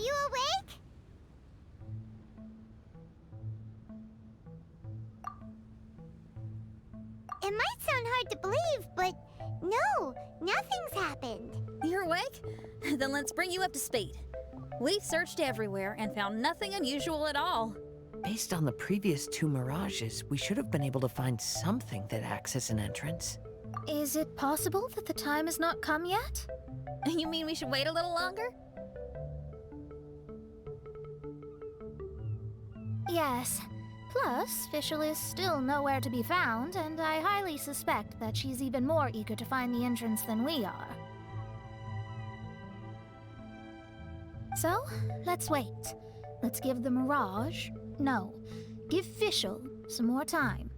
you awake? It might sound hard to believe, but no, nothing's happened. You're awake? Then let's bring you up to speed. We've searched everywhere and found nothing unusual at all. Based on the previous 2 mirages, we should have been able to find something that acts as an entrance. Is it possible that the time has not come yet? You mean we should wait a little longer? Yes. Plus, Fischl is still nowhere to be found, and I highly suspect that she's even more eager to find the entrance than we are. So, let's wait. Let's give the Mirage... No, give Fischl some more time.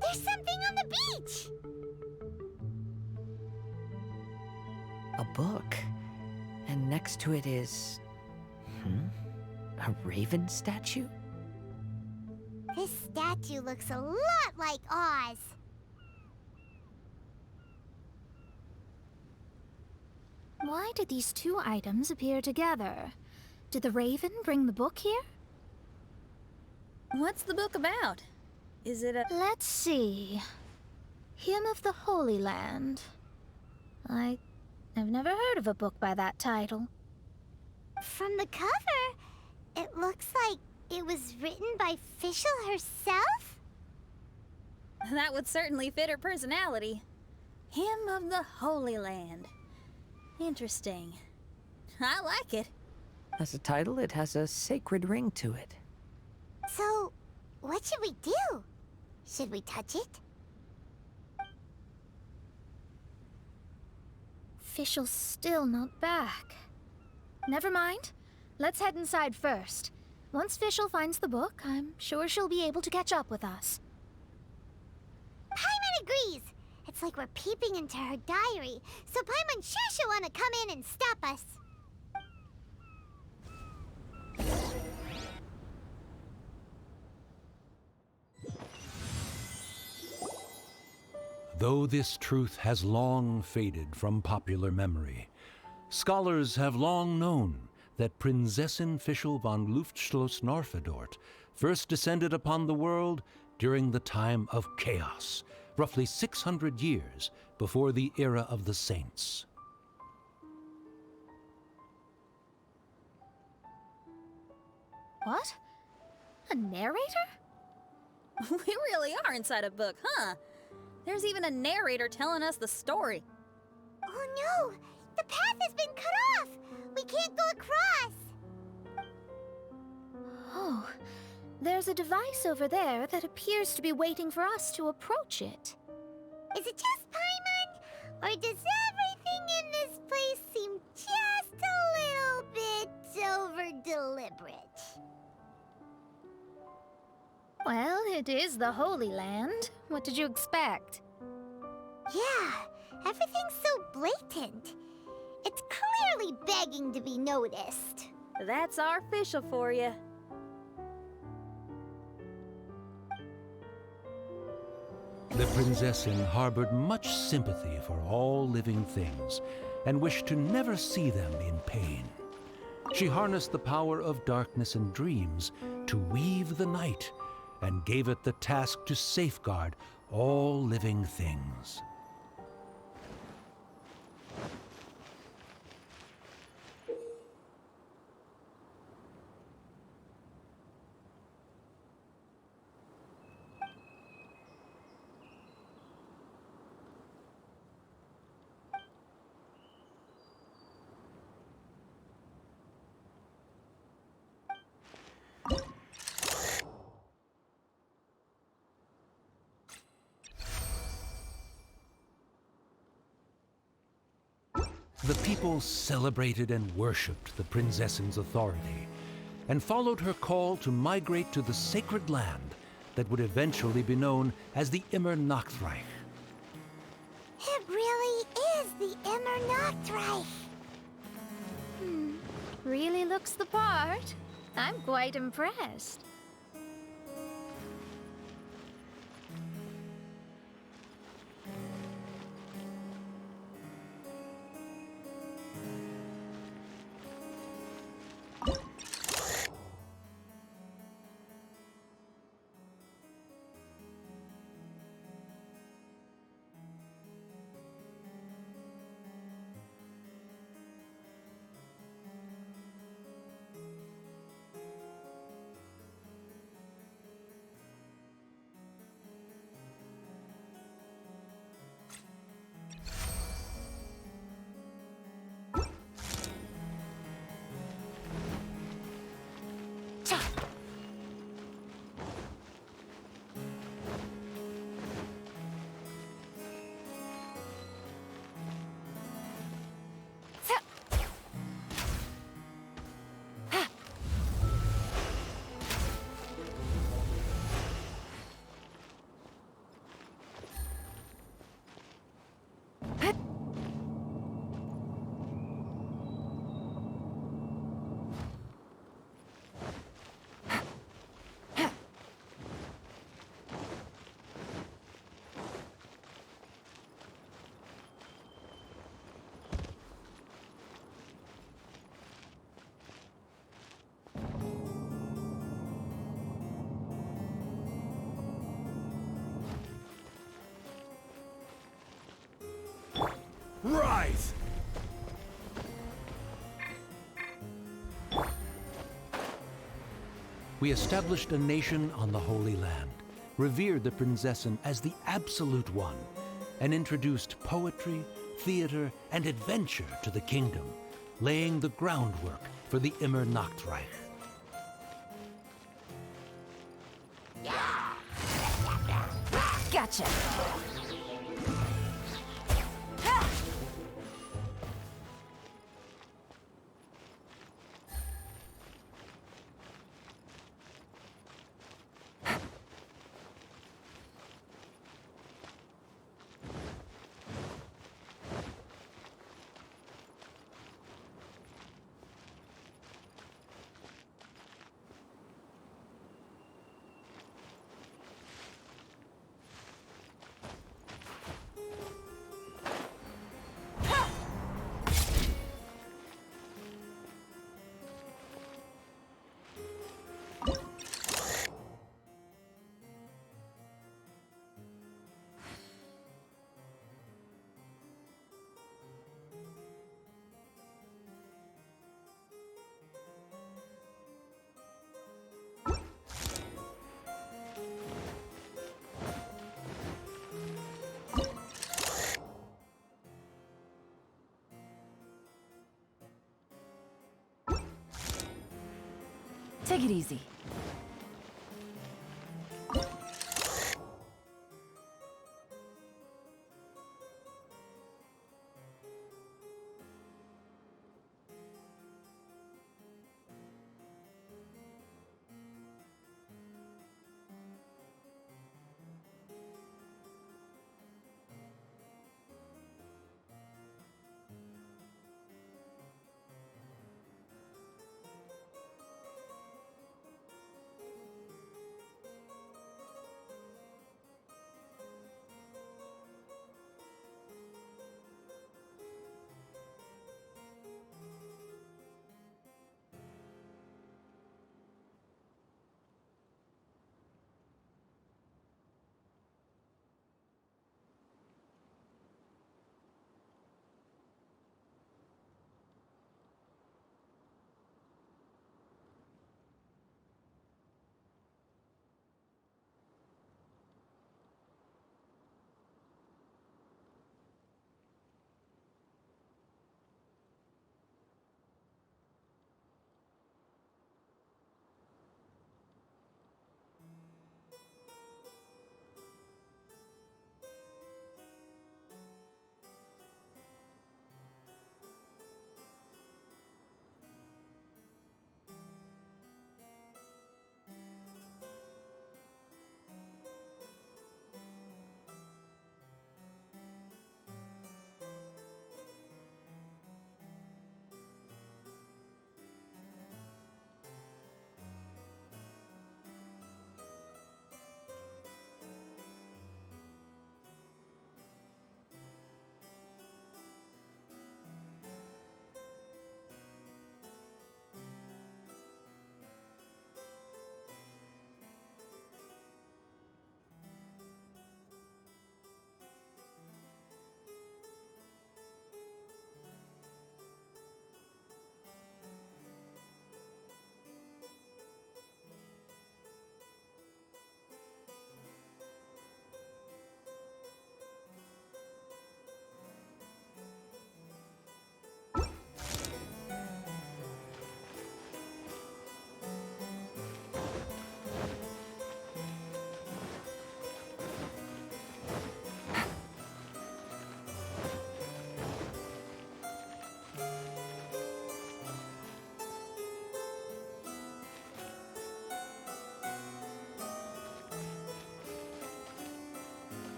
There's something on the beach! A book. And next to it is... a raven statue? This statue looks a lot like Oz. Why did these 2 items appear together? Did the raven bring the book here? What's the book about? Is it a... Let's see. Hymn of the Holy Land. I've never heard of a book by that title. From the cover, it looks like it was written by Fischl herself? That would certainly fit her personality. Hymn of the Holy Land. Interesting. I like it. As a title, it has a sacred ring to it. So, what should we do? Should we touch it? Fischl's still not back. Never mind. Let's head inside first. Once Fischl finds the book, I'm sure she'll be able to catch up with us. Paimon agrees! It's like we're peeping into her diary, so Paimon's sure she'll want to come in and stop us. Though this truth has long faded from popular memory, scholars have long known that Prinzessin Fischl von Luftschloss-Norfedort first descended upon the world during the time of chaos, roughly 600 years before the era of the saints. What? A narrator? We really are inside a book, huh? There's even a narrator telling us the story. Oh no! The path has been cut off! We can't go across! Oh, there's a device over there that appears to be waiting for us to approach it. Is it just Paimon? Or does everything in this place seem just a little bit over-deliberate? Well, it is the Holy Land. What did you expect? Yeah, everything's so blatant. It's clearly begging to be noticed. That's our Fischl for you. The Prinzessin harbored much sympathy for all living things and wished to never see them in pain. She harnessed the power of darkness and dreams to weave the night and gave it the task to safeguard all living things. The people celebrated and worshipped the Prinzessin's authority and followed her call to migrate to the sacred land that would eventually be known as the Immer Nachtreich. It really is the Immer Nachtreich. Really looks the part. I'm quite impressed. Rise! We established a nation on the Holy Land, revered the Prinzessin as the absolute one, and introduced poetry, theater, and adventure to the kingdom, laying the groundwork for the Immer Nachtreich. Gotcha. Take it easy.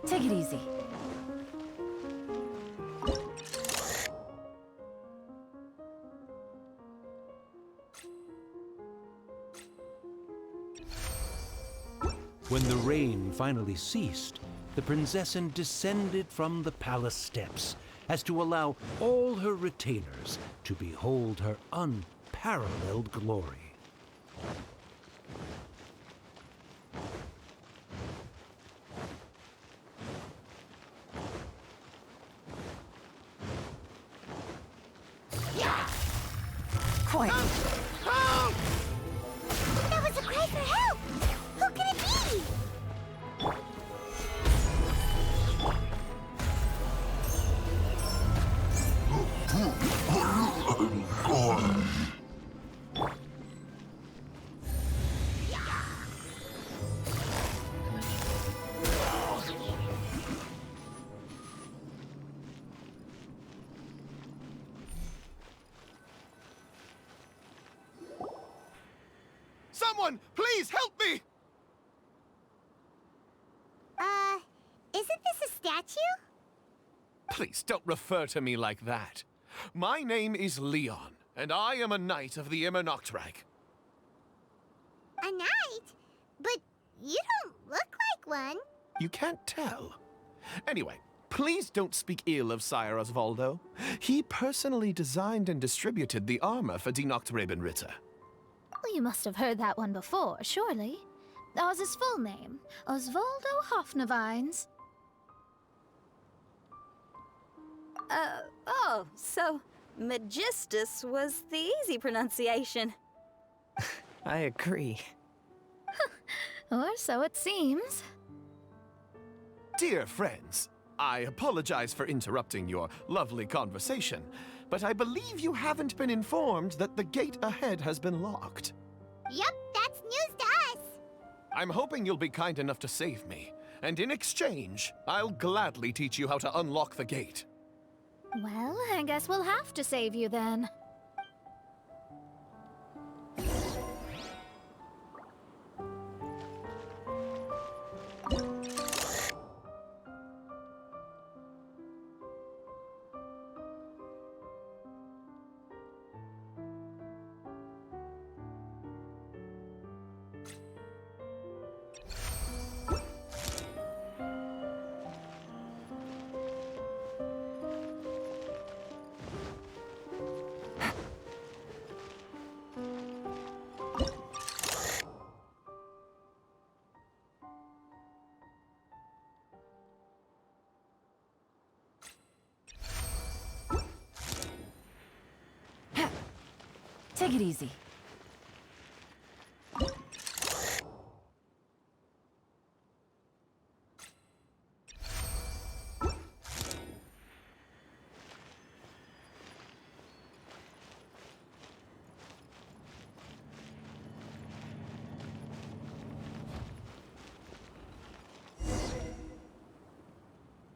Take it easy. When the rain finally ceased, the Prinzessin descended from the palace steps as to allow all her retainers to behold her unparalleled glory. Quiet. That was a cry for help! Who could it be? Someone, please help me! Isn't this a statue? Please don't refer to me like that. My name is Leon, and I am a knight of the Immernachtreich. A knight? But you don't look like one. You can't tell. Anyway, please don't speak ill of Sire Osvaldo. He personally designed and distributed the armor for Die Nachtrebenritter. Well, you must have heard that one before, surely. That was his full name, Osvaldo Hofnevines. Oh, so Magistus was the easy pronunciation. I agree. Or so it seems. Dear friends, I apologize for interrupting your lovely conversation, but I believe you haven't been informed that the gate ahead has been locked. Yup, that's news to us. I'm hoping you'll be kind enough to save me, and in exchange, I'll gladly teach you how to unlock the gate. Well, I guess we'll have to save you then. Take it easy.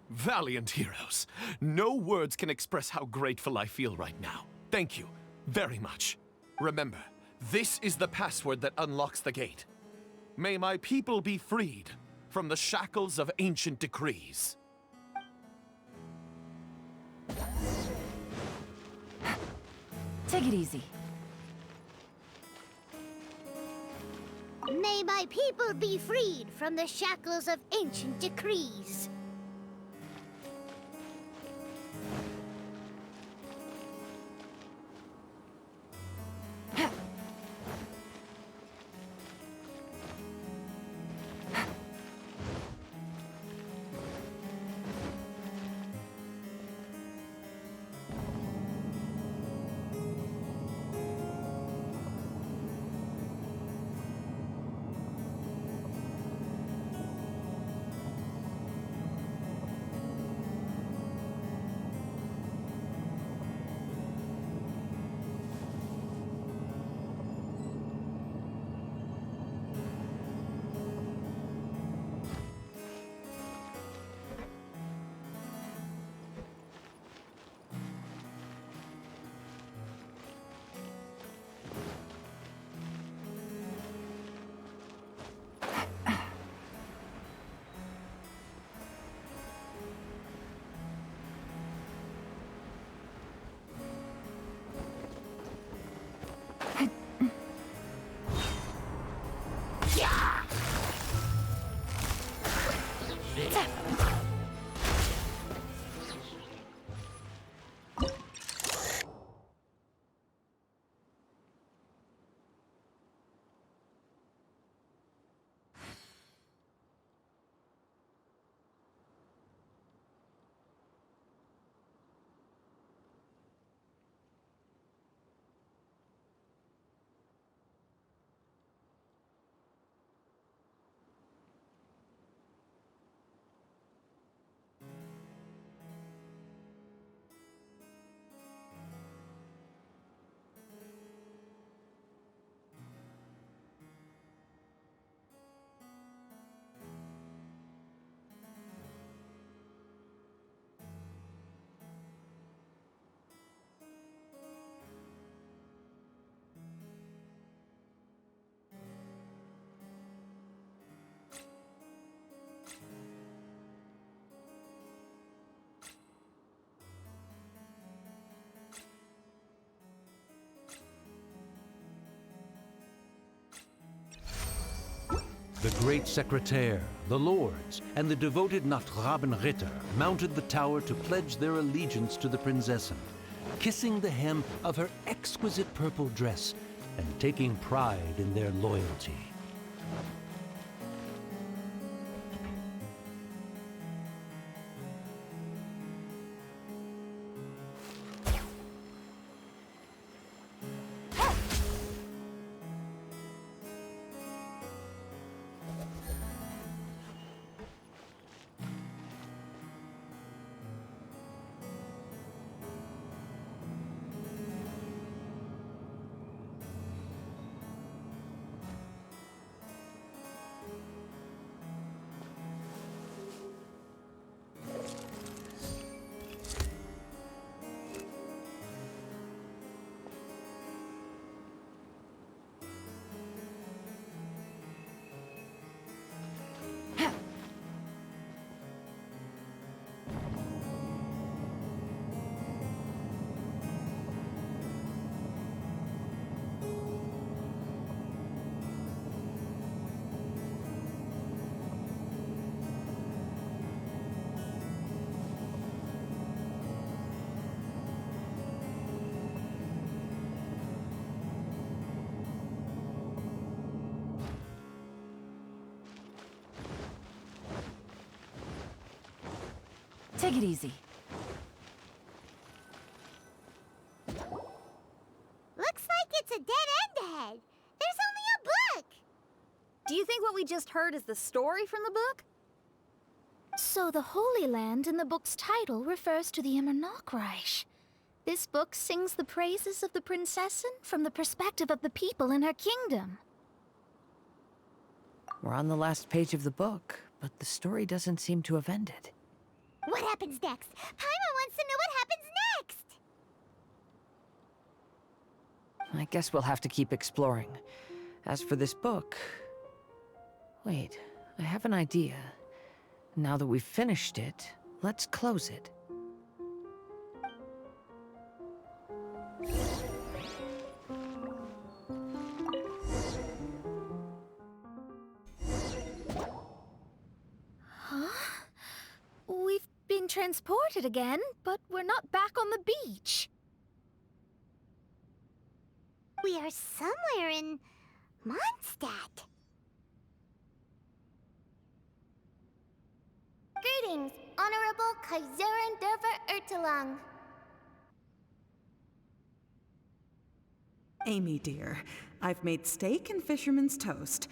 Valiant heroes. No words can express how grateful I feel right now. Thank you very much. Remember, this is the password that unlocks the gate. May my people be freed from the shackles of ancient decrees. Take it easy. May my people be freed from the shackles of ancient decrees. The great secretaire, the lords, and the devoted Nachtrabenritter mounted the tower to pledge their allegiance to the Prinzessin, kissing the hem of her exquisite purple dress and taking pride in their loyalty. Take it easy. Looks like it's a dead end ahead. There's only a book. Do you think what we just heard is the story from the book? So the Holy Land in the book's title refers to the Immernachtreich. This book sings the praises of the Prinzessin from the perspective of the people in her kingdom. We're on the last page of the book, but the story doesn't seem to have ended. What happens next? Paimon wants to know what happens next. I guess we'll have to keep exploring. As for this book... Wait, I have an idea. Now that we've finished it, let's close it. We've been transported again, but we're not back on the beach. We are somewhere in Mondstadt. Greetings, Honorable Kaiserin Derver Ertelang. Amy, dear, I've made steak and fisherman's toast.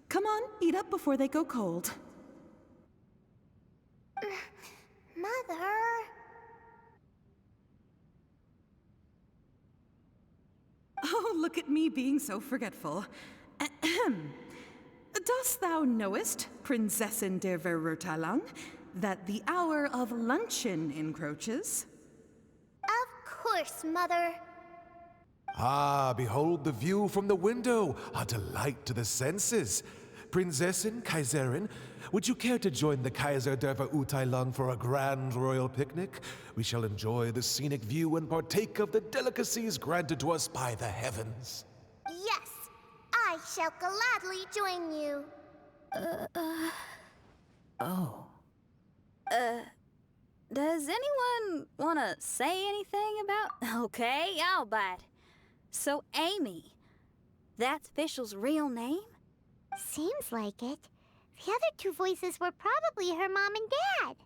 Come on, eat up before they go cold. Mother... Oh, look at me being so forgetful. Ahem. Dost thou knowest, Prinzessin der Verurteilung, that the hour of luncheon encroaches? Of course, Mother. Ah, behold the view from the window, a delight to the senses. Prinzessin, Kaiserin, would you care to join the Kaiser der Verurteilung for a grand royal picnic? We shall enjoy the scenic view and partake of the delicacies granted to us by the heavens. Yes, I shall gladly join you. Oh. Does anyone want to say anything about... Okay, I'll bite. So, Amy, that's Fischl's real name? Seems like it. The other two voices were probably her mom and dad.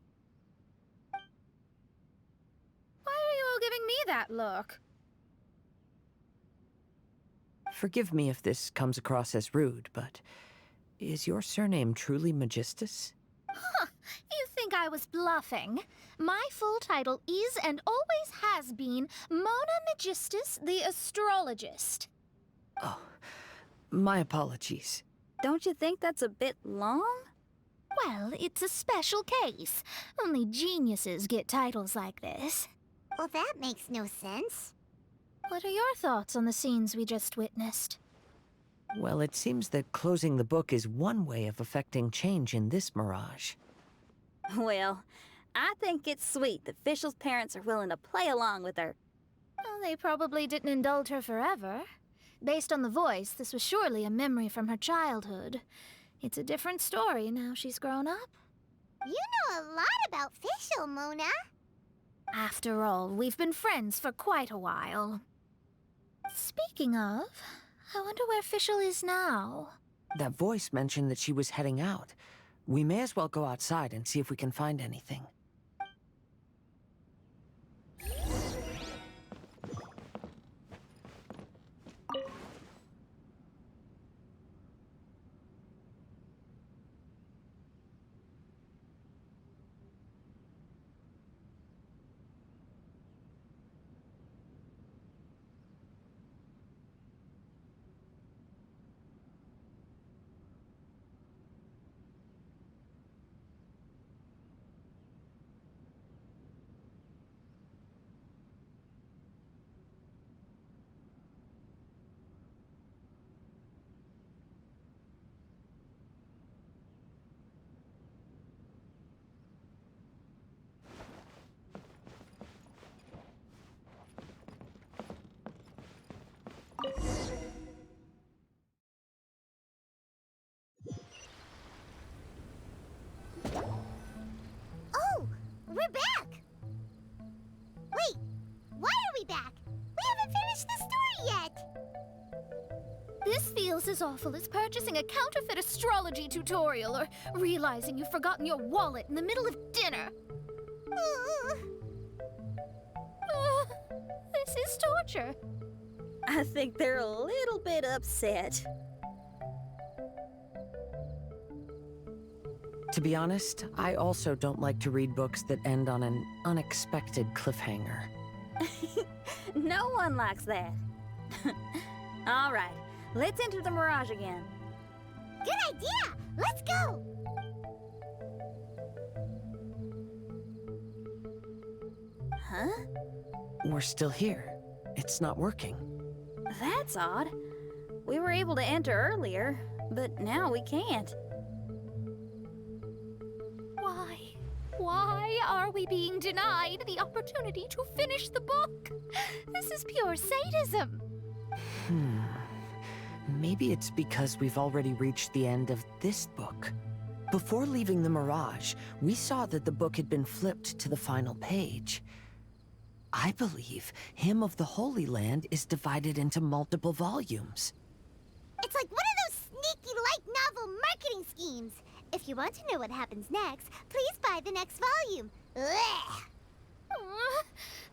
Why are you all giving me that look? Forgive me if this comes across as rude, but is your surname truly Magistus? You think I was bluffing? My full title is and always has been Mona Magistus the Astrologist. Oh, my apologies. Don't you think that's a bit long? Well, it's a special case. Only geniuses get titles like this. Well, that makes no sense. What are your thoughts on the scenes we just witnessed? Well, it seems that closing the book is one way of affecting change in this mirage. Well, I think it's sweet that Fischl's parents are willing to play along with her. Well, they probably didn't indulge her forever. Based on the voice, this was surely a memory from her childhood. It's a different story now she's grown up. You know a lot about Fischl, Mona. After all, we've been friends for quite a while. Speaking of, I wonder where Fischl is now. That voice mentioned that she was heading out. We may as well go outside and see if we can find anything. Oh, we're back! Wait, why are we back? We haven't finished the story yet! This feels as awful as purchasing a counterfeit astrology tutorial or realizing you've forgotten your wallet in the middle of dinner. This is torture. I think they're a little bit upset. To be honest, I also don't like to read books that end on an unexpected cliffhanger. No one likes that. All right, let's enter the Mirage again. Good idea! Let's go! Huh? We're still here. It's not working. That's odd. We were able to enter earlier, but now we can't. Why are we being denied the opportunity to finish the book? This is pure sadism. Maybe it's because we've already reached the end of this book. Before leaving the Mirage, we saw that the book had been flipped to the final page. I believe Hymn of the Holy Land is divided into multiple volumes. It's like one of those sneaky light novel marketing schemes. If you want to know what happens next, please buy the next volume. Ugh.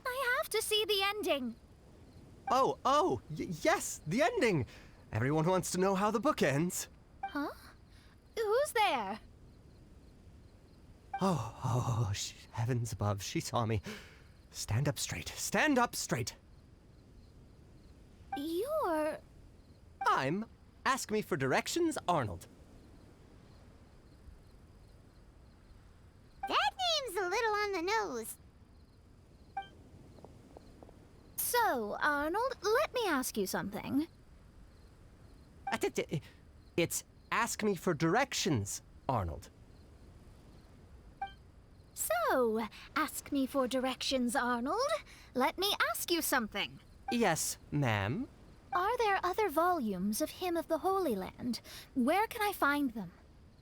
I have to see the ending. Yes, the ending. Everyone wants to know how the book ends. Huh? Who's there? Heavens above, she saw me. Stand up straight. Stand up straight. You're... I'm Ask Me for Directions, Arnold. That name's a little on the nose. So, Arnold, let me ask you something. It's Ask Me for Directions, Arnold. So, ask me for directions, Arnold. Let me ask you something. Yes, ma'am. Are there other volumes of Hymn of the Holy Land? Where can I find them?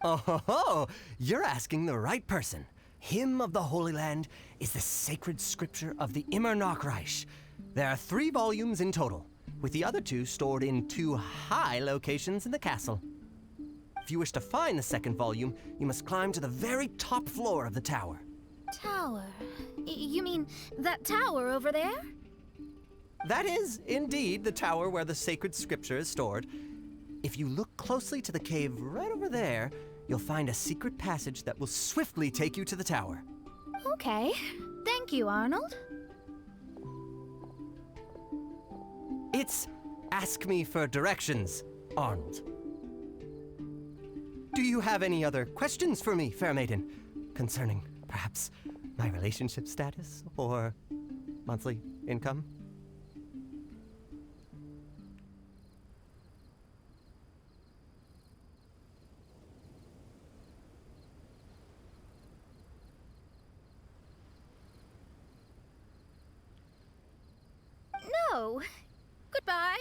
Oh, you're asking the right person. Hymn of the Holy Land is the sacred scripture of the Immer Nachreich. There are 3 volumes in total, with the other 2 stored in 2 high locations in the castle. If you wish to find the second volume, you must climb to the very top floor of the tower. Tower? You mean that tower over there? That is, indeed, the tower where the sacred scripture is stored. If you look closely to the cave right over there, you'll find a secret passage that will swiftly take you to the tower. Okay. Thank you, Arnold. It's Ask Me for Directions, Arnold. Do you have any other questions for me, fair maiden? Concerning, perhaps, my relationship status or monthly income? No. Goodbye.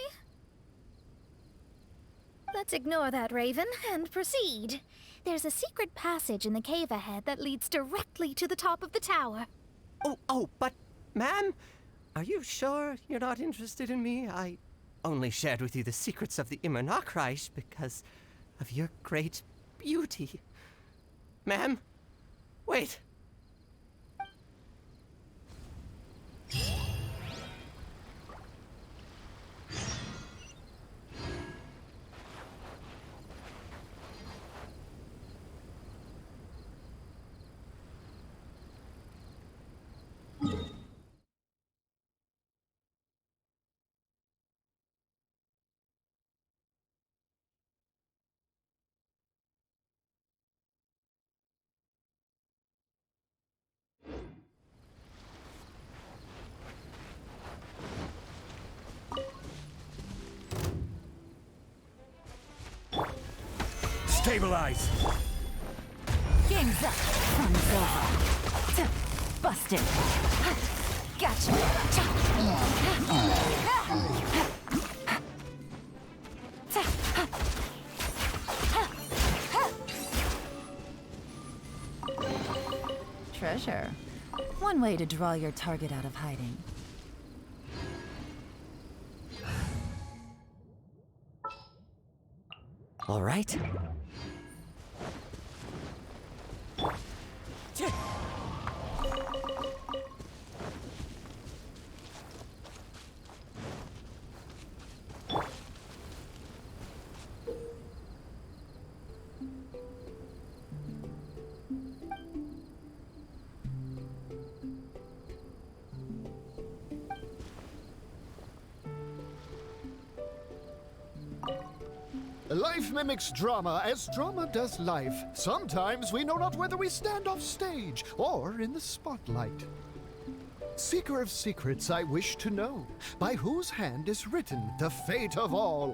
Let's Let's ignore that, Raven, and proceed. There's a secret passage in the cave ahead that leads directly to the top of the tower. But, ma'am, are you sure you're not interested in me? I only shared with you the secrets of the Immernachtreich because of your great beauty. Ma'am, wait. Stabilize! Game's up. Fun's over. Busted. Gotcha. Treasure. One way to draw your target out of hiding. All right. Life mimics drama as drama does life. Sometimes we know not whether we stand off stage or in the spotlight. Seeker of secrets, I wish to know, by whose hand is written the fate of all.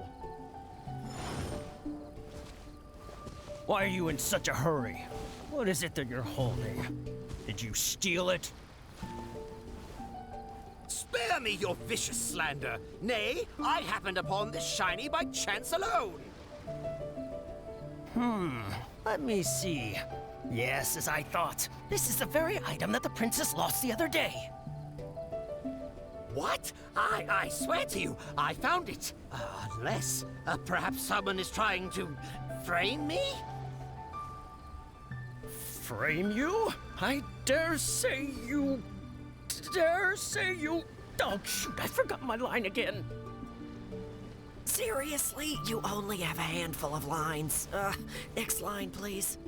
Why are you in such a hurry? What is it that you're holding? Did you steal it? Spare me your vicious slander. Nay, I happened upon this shiny by chance alone. Let me see. Yes, as I thought. This is the very item that the princess lost the other day. What? I swear to you, I found it. Unless, perhaps someone is trying to frame me? Frame you? I dare say you... Oh, shoot, I forgot my line again. Seriously? You only have a handful of lines. Next line, please.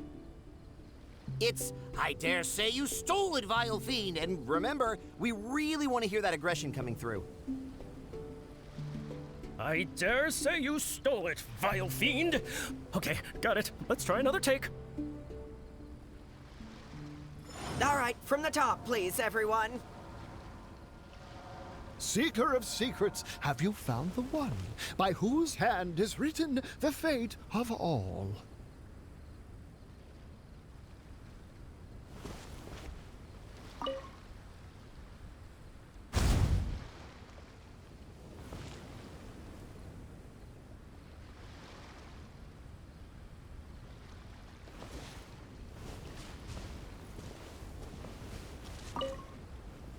It's, I dare say you stole it, vile fiend. And remember, we really want to hear that aggression coming through. I dare say you stole it, vile fiend. Okay, got it. Let's try another take. All right, from the top, please, everyone. Seeker of secrets, have you found the one by whose hand is written the fate of all?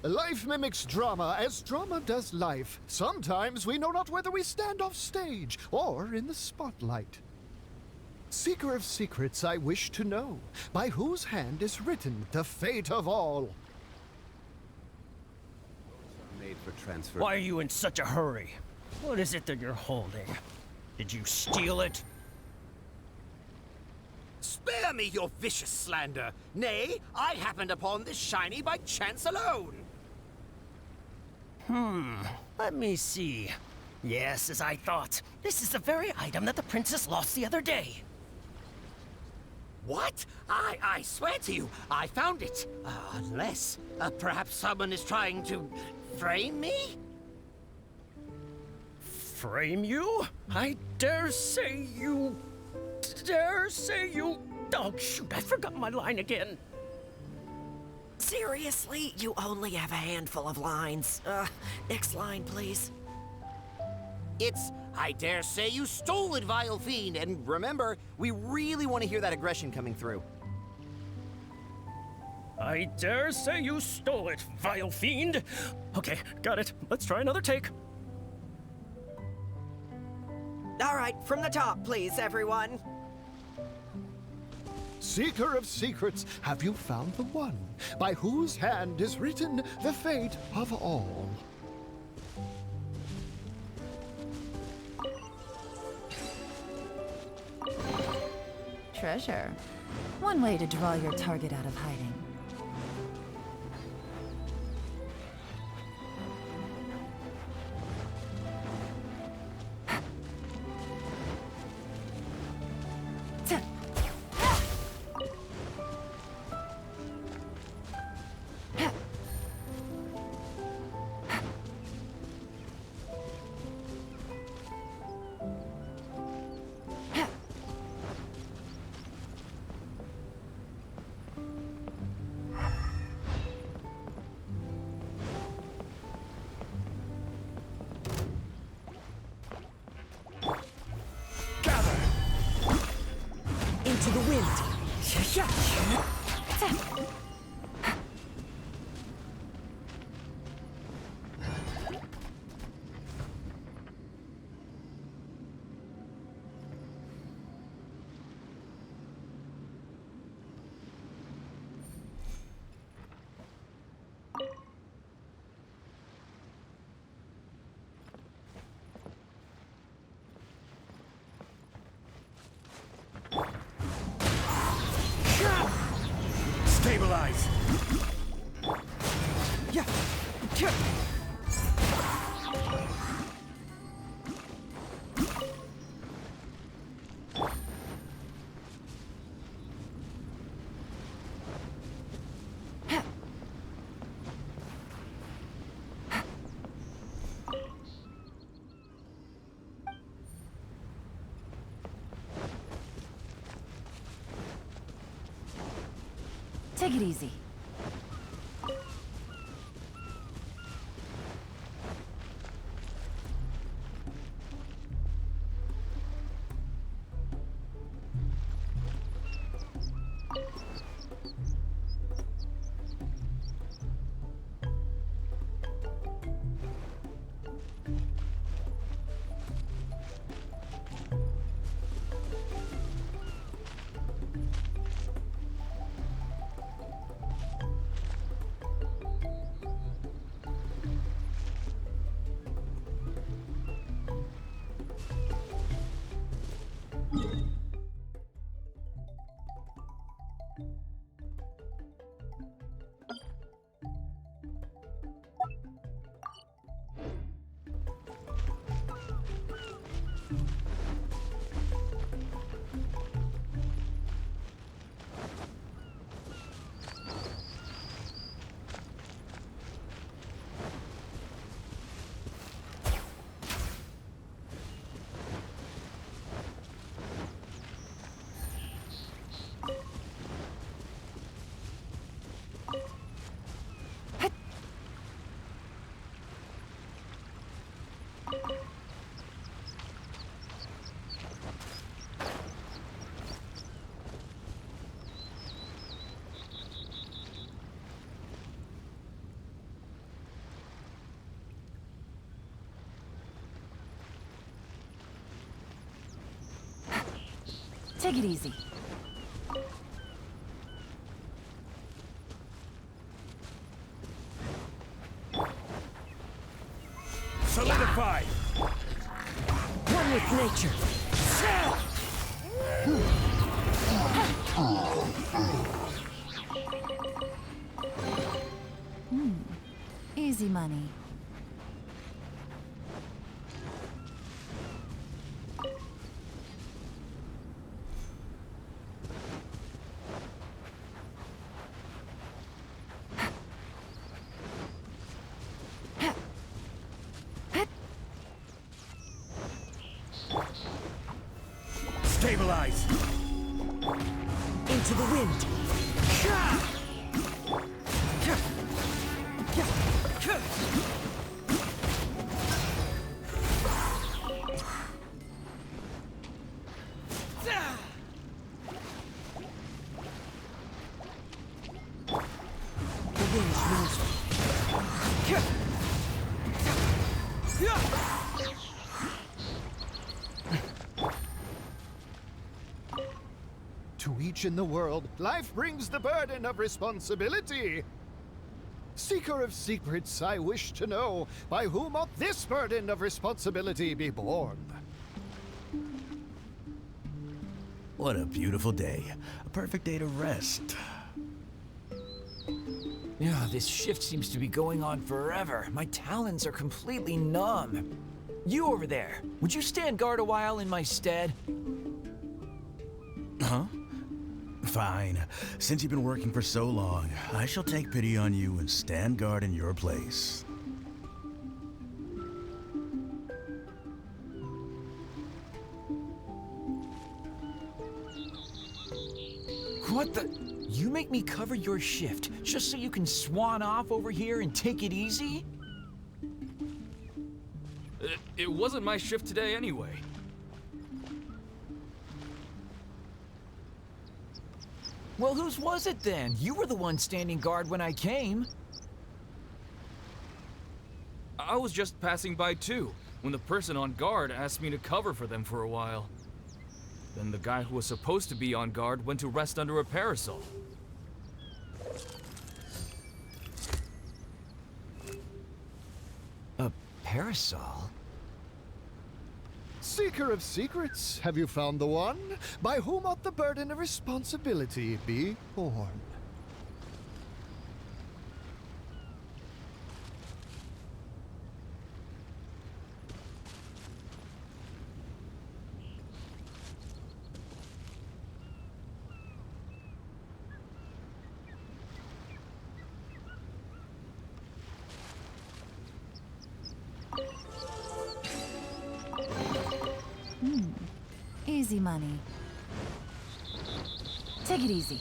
Life mimics drama as drama does life. Sometimes we know not whether we stand off stage or in the spotlight. Seeker of secrets, I wish to know, by whose hand is written the fate of all. Made for transfer. Why are you in such a hurry? What is it that you're holding? Did you steal it? Spare me your vicious slander. Nay, I happened upon this shiny by chance alone. Let me see. Yes, as I thought. This is the very item that the princess lost the other day. What? I swear to you, I found it. Unless, perhaps someone is trying to frame me? Frame you? I dare say you... Oh, shoot, I forgot my line again. Seriously? You only have a handful of lines. Next line, please. It's, I dare say you stole it, vile fiend. And remember, we really want to hear that aggression coming through. I dare say you stole it, vile fiend! Okay, got it. Let's try another take. All right, from the top, please, everyone. Seeker of secrets, have you found the one by whose hand is written the fate of all? Treasure. One way to draw your target out of hiding. Into the wind. Stabilize! Yeah. Take it easy. Take it easy. Solidify! One with nature. Easy money. Stabilize! Into the wind. each in the world, life brings the burden of responsibility. Seeker of secrets, I wish to know, by whom ought this burden of responsibility be borne? What a beautiful day. A perfect day to rest. Yeah, this shift seems to be going on forever. My talons are completely numb. You over there, would you stand guard a while in my stead? Huh? Fine. Since you've been working for so long, I shall take pity on you and stand guard in your place. What the? You make me cover your shift just so you can swan off over here and take it easy? It wasn't my shift today anyway. Well, whose was it then? You were the one standing guard when I came. I was just passing by too, when the person on guard asked me to cover for them for a while. Then the guy who was supposed to be on guard went to rest under a parasol. A parasol? Seeker of secrets, have you found the one? By whom ought the burden of responsibility be borne? Easy money. Take it easy.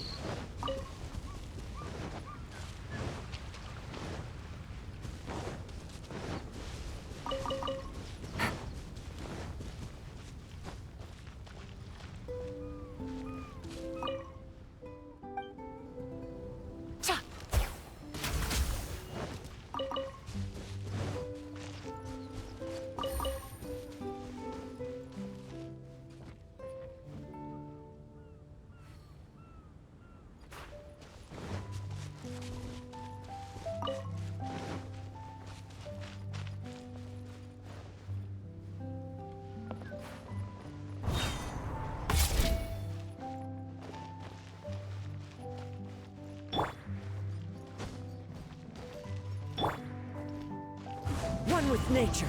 One with nature.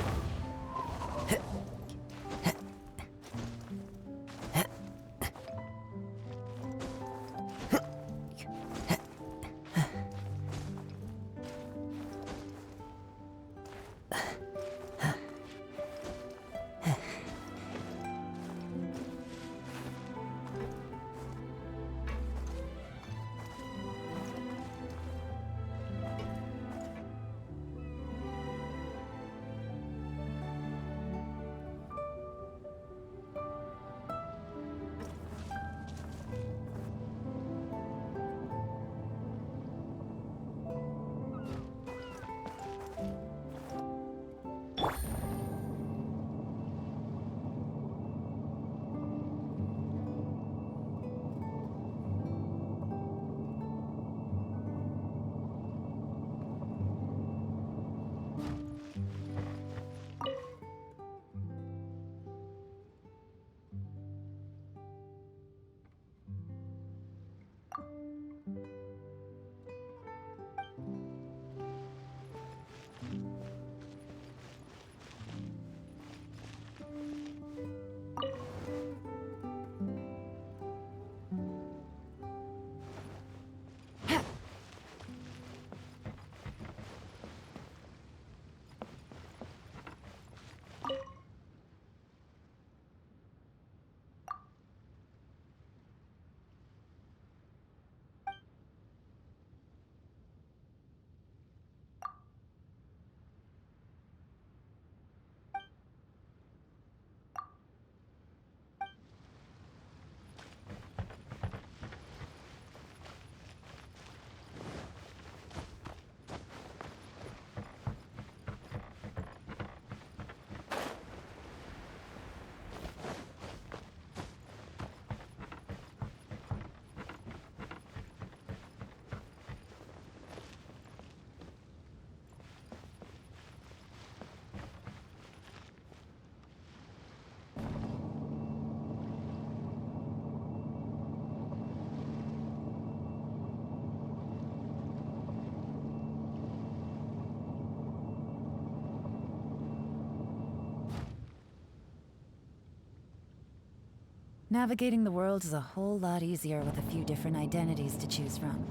Navigating the world is a whole lot easier with a few different identities to choose from.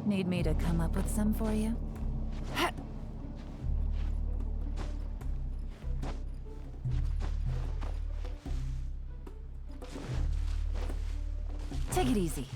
Need me to come up with some for you? Take it easy.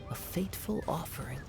A fateful offering.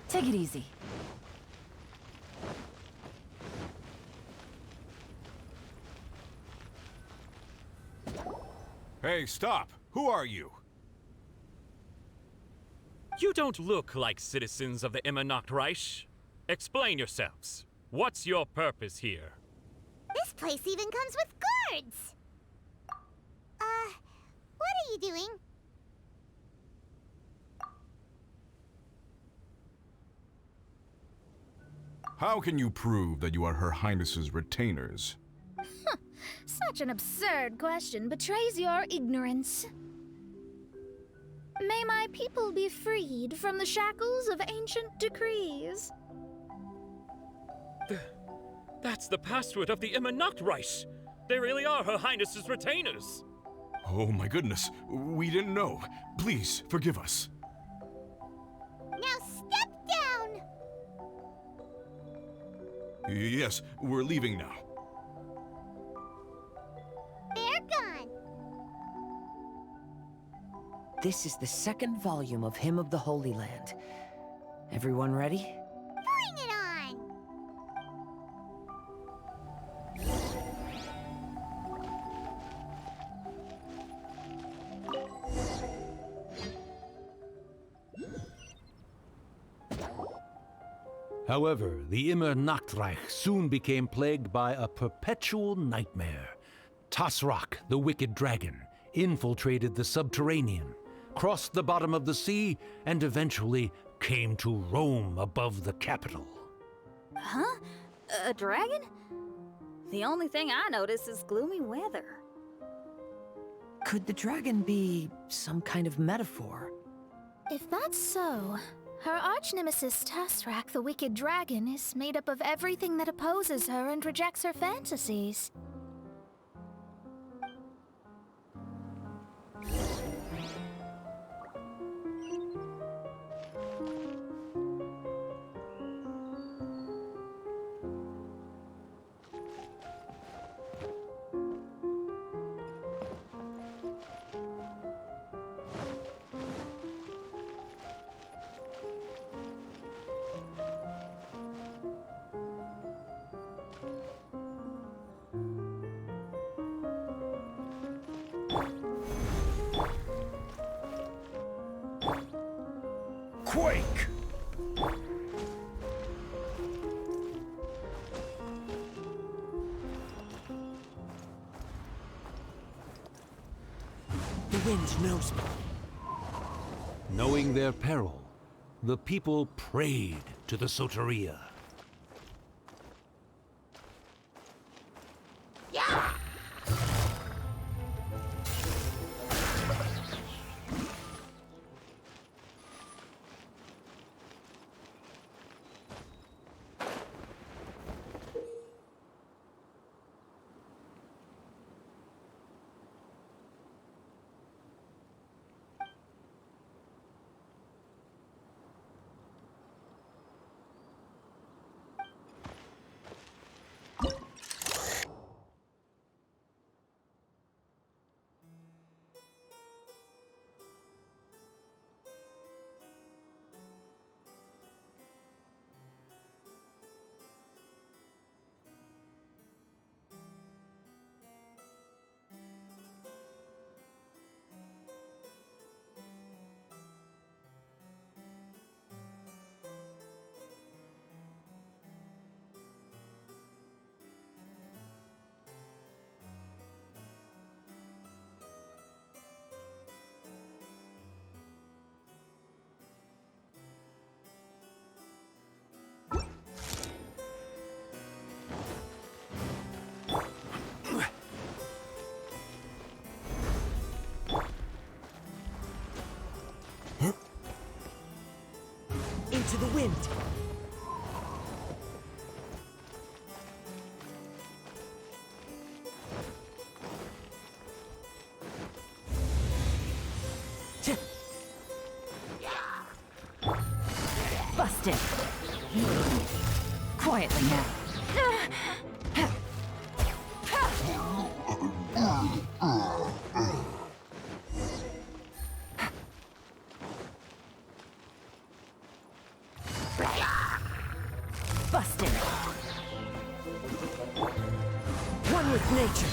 Take it easy. Hey, stop! Who are you? You don't look like citizens of the Immernachtreich. Explain yourselves. What's your purpose here? This place even comes with guards! What are you doing? How can you prove that you are Her Highness's retainers? Such an absurd question betrays your ignorance. May my people be freed from the shackles of ancient decrees. That's the password of the Immernachtreich. They really are Her Highness's retainers. Oh my goodness, we didn't know. Please, forgive us. Now step down! Yes, we're leaving now. They're gone. This is the second volume of Hymn of the Holy Land. Everyone ready? Bring it on! However, the Immernachtreich soon became plagued by a perpetual nightmare. Tasrak, the wicked dragon, infiltrated the subterranean, crossed the bottom of the sea, and eventually came to roam above the capital. Huh? A dragon? The only thing I notice is gloomy weather. Could the dragon be some kind of metaphor? If that's so, her arch-nemesis Tasrak, the wicked dragon, is made up of everything that opposes her and rejects her fantasies. Quake! The wind knows me. Knowing their peril, the people prayed to the Soteria. Into the wind. Busted. Quietly now. Busted. One with nature.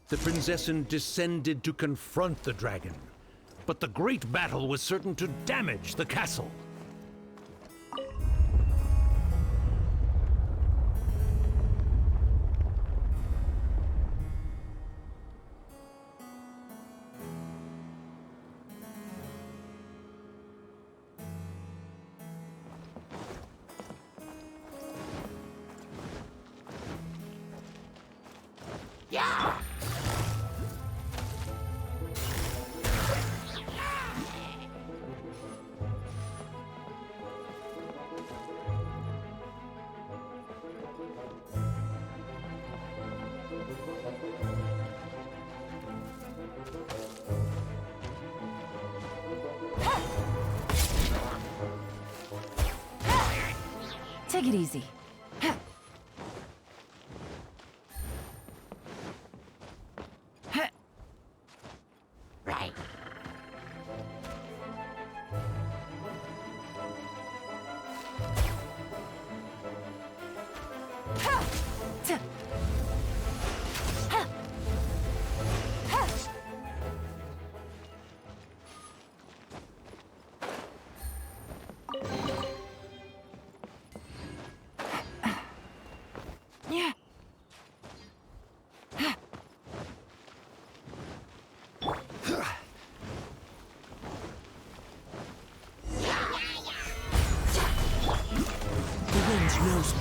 The Prinzessin descended to confront the dragon, but the great battle was certain to damage the castle. Take it easy. Right. Yeah. The wind knows me.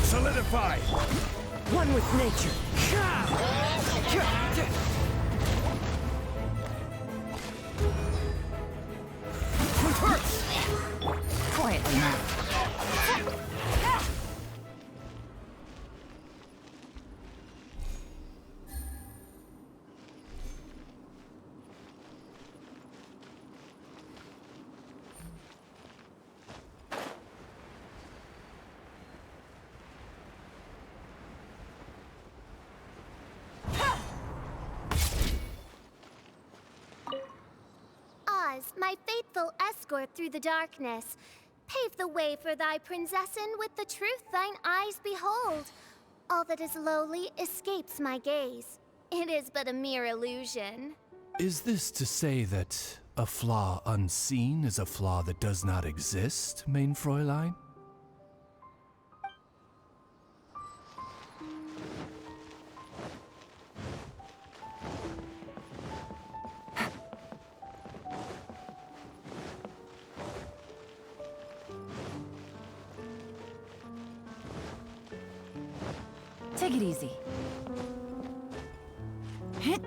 Solidify! One with nature. Quietly now. Oz, my faithful escort through the darkness, pave the way for thy princessen with the truth thine eyes behold. All that is lowly escapes my gaze. It is but a mere illusion. Is this to say that a flaw unseen is a flaw that does not exist, mein Fräulein? Take it easy. Hit.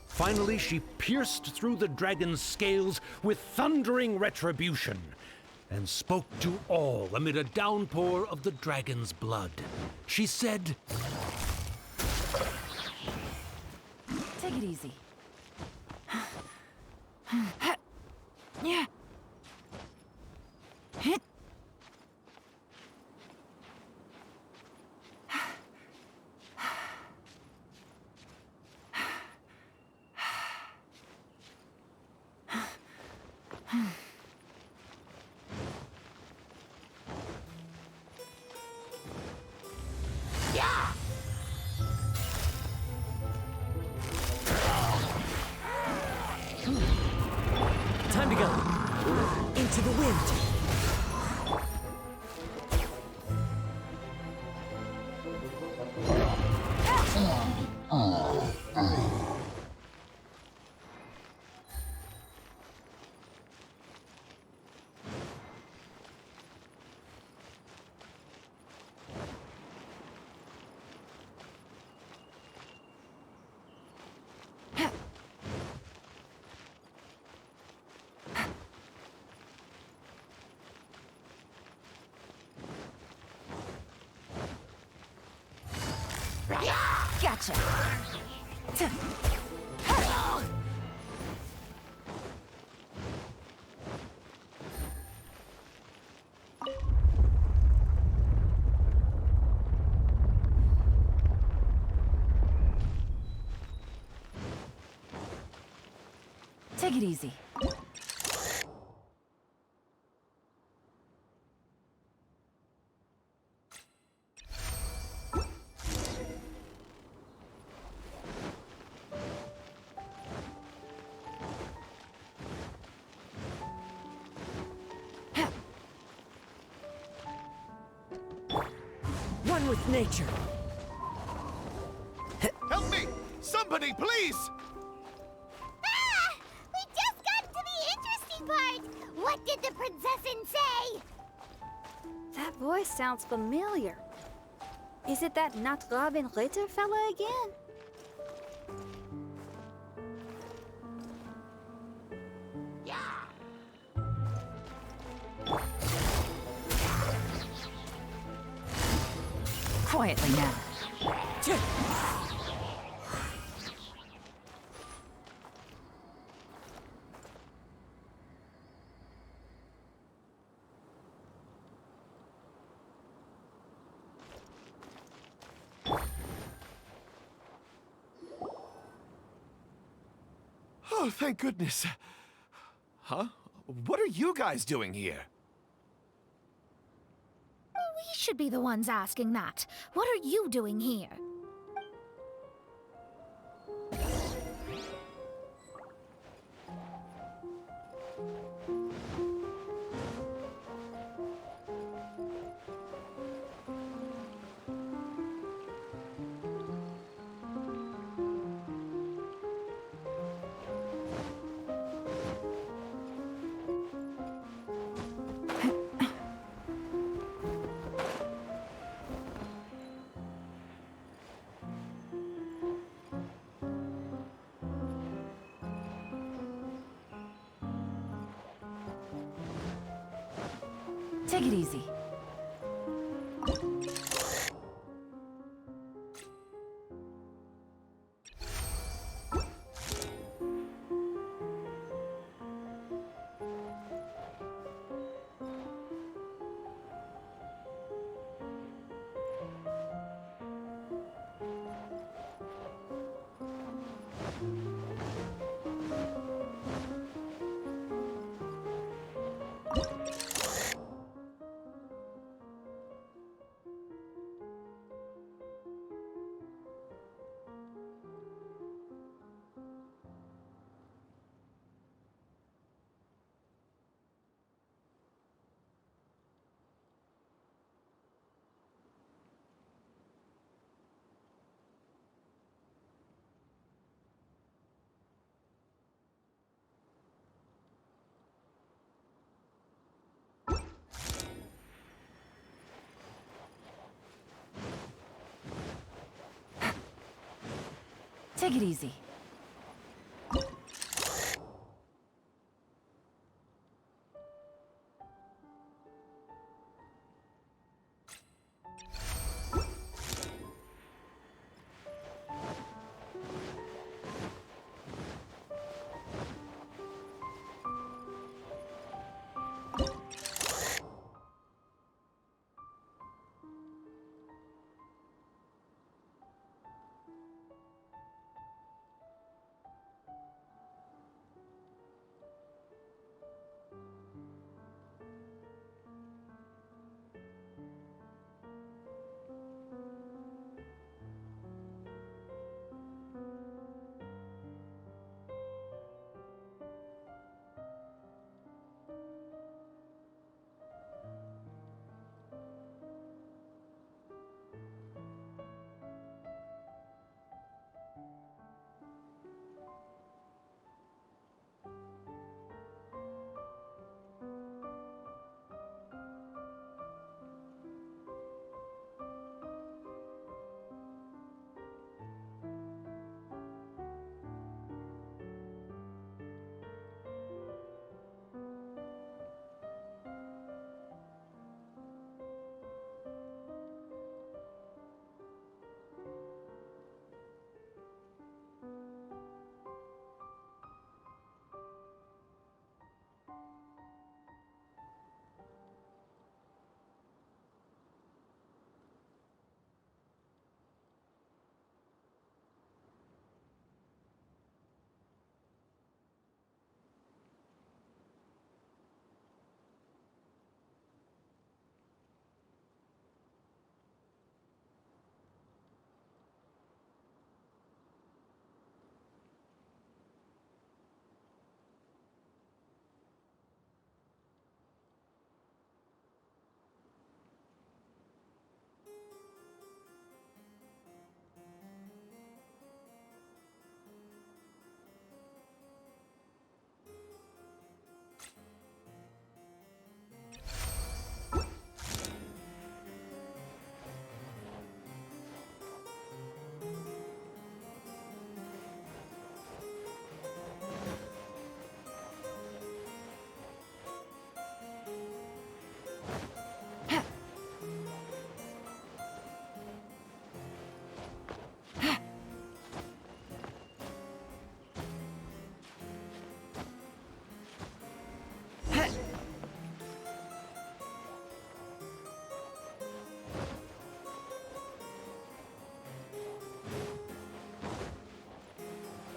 Finally, she pierced through the dragon's scales with thundering retribution and spoke to all amid a downpour of the dragon's blood. She said, Take it easy. Yeah. Hit. Time to go. Into the wind. Gotcha. Take it easy. One with nature. Help me! Somebody, please! Ah! We just got to the interesting part! What did the princessin say? That voice sounds familiar. Is it that Not Robin Ritter fella again? Quietly now. Oh, thank goodness. Huh? What are you guys doing here? We should be the ones asking that. What are you doing here? Take it easy. Take it easy.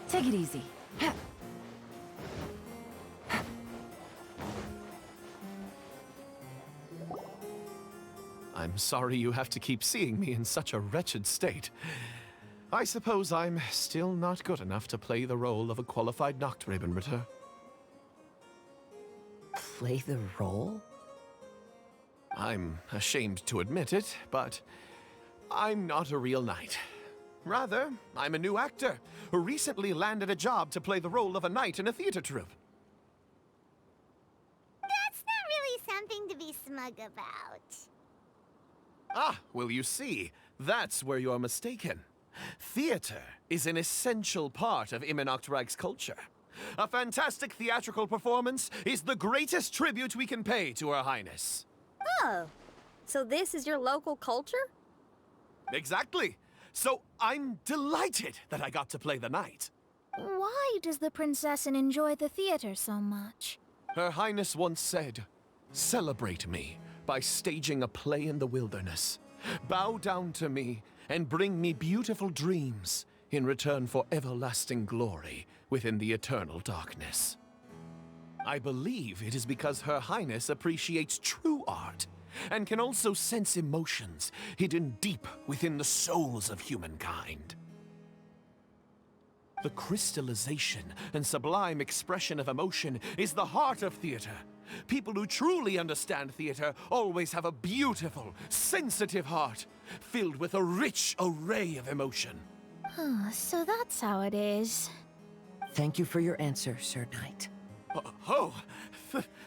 Take it easy. I'm sorry you have to keep seeing me in such a wretched state. I suppose I'm still not good enough to play the role of a qualified Nachtrebenritter. Play the role? I'm ashamed to admit it, but I'm not a real knight. Rather, I'm a new actor who recently landed a job to play the role of a knight in a theater troupe. That's not really something to be smug about. Ah, well, you see, that's where you're mistaken. Theater is an essential part of Immernachtreich's culture. A fantastic theatrical performance is the greatest tribute we can pay to Her Highness. Oh, so this is your local culture? Exactly. So I'm delighted that I got to play the knight. Why does the princessin enjoy the theater so much? Her Highness once said, "Celebrate me by staging a play in the wilderness. Bow down to me and bring me beautiful dreams in return for everlasting glory within the eternal darkness." I believe it is because Her Highness appreciates true art and can also sense emotions hidden deep within the souls of humankind. The crystallization and sublime expression of emotion is the heart of theater. People who truly understand theater always have a beautiful, sensitive heart, filled with a rich array of emotion. So that's how it is. Thank you for your answer, Sir Knight.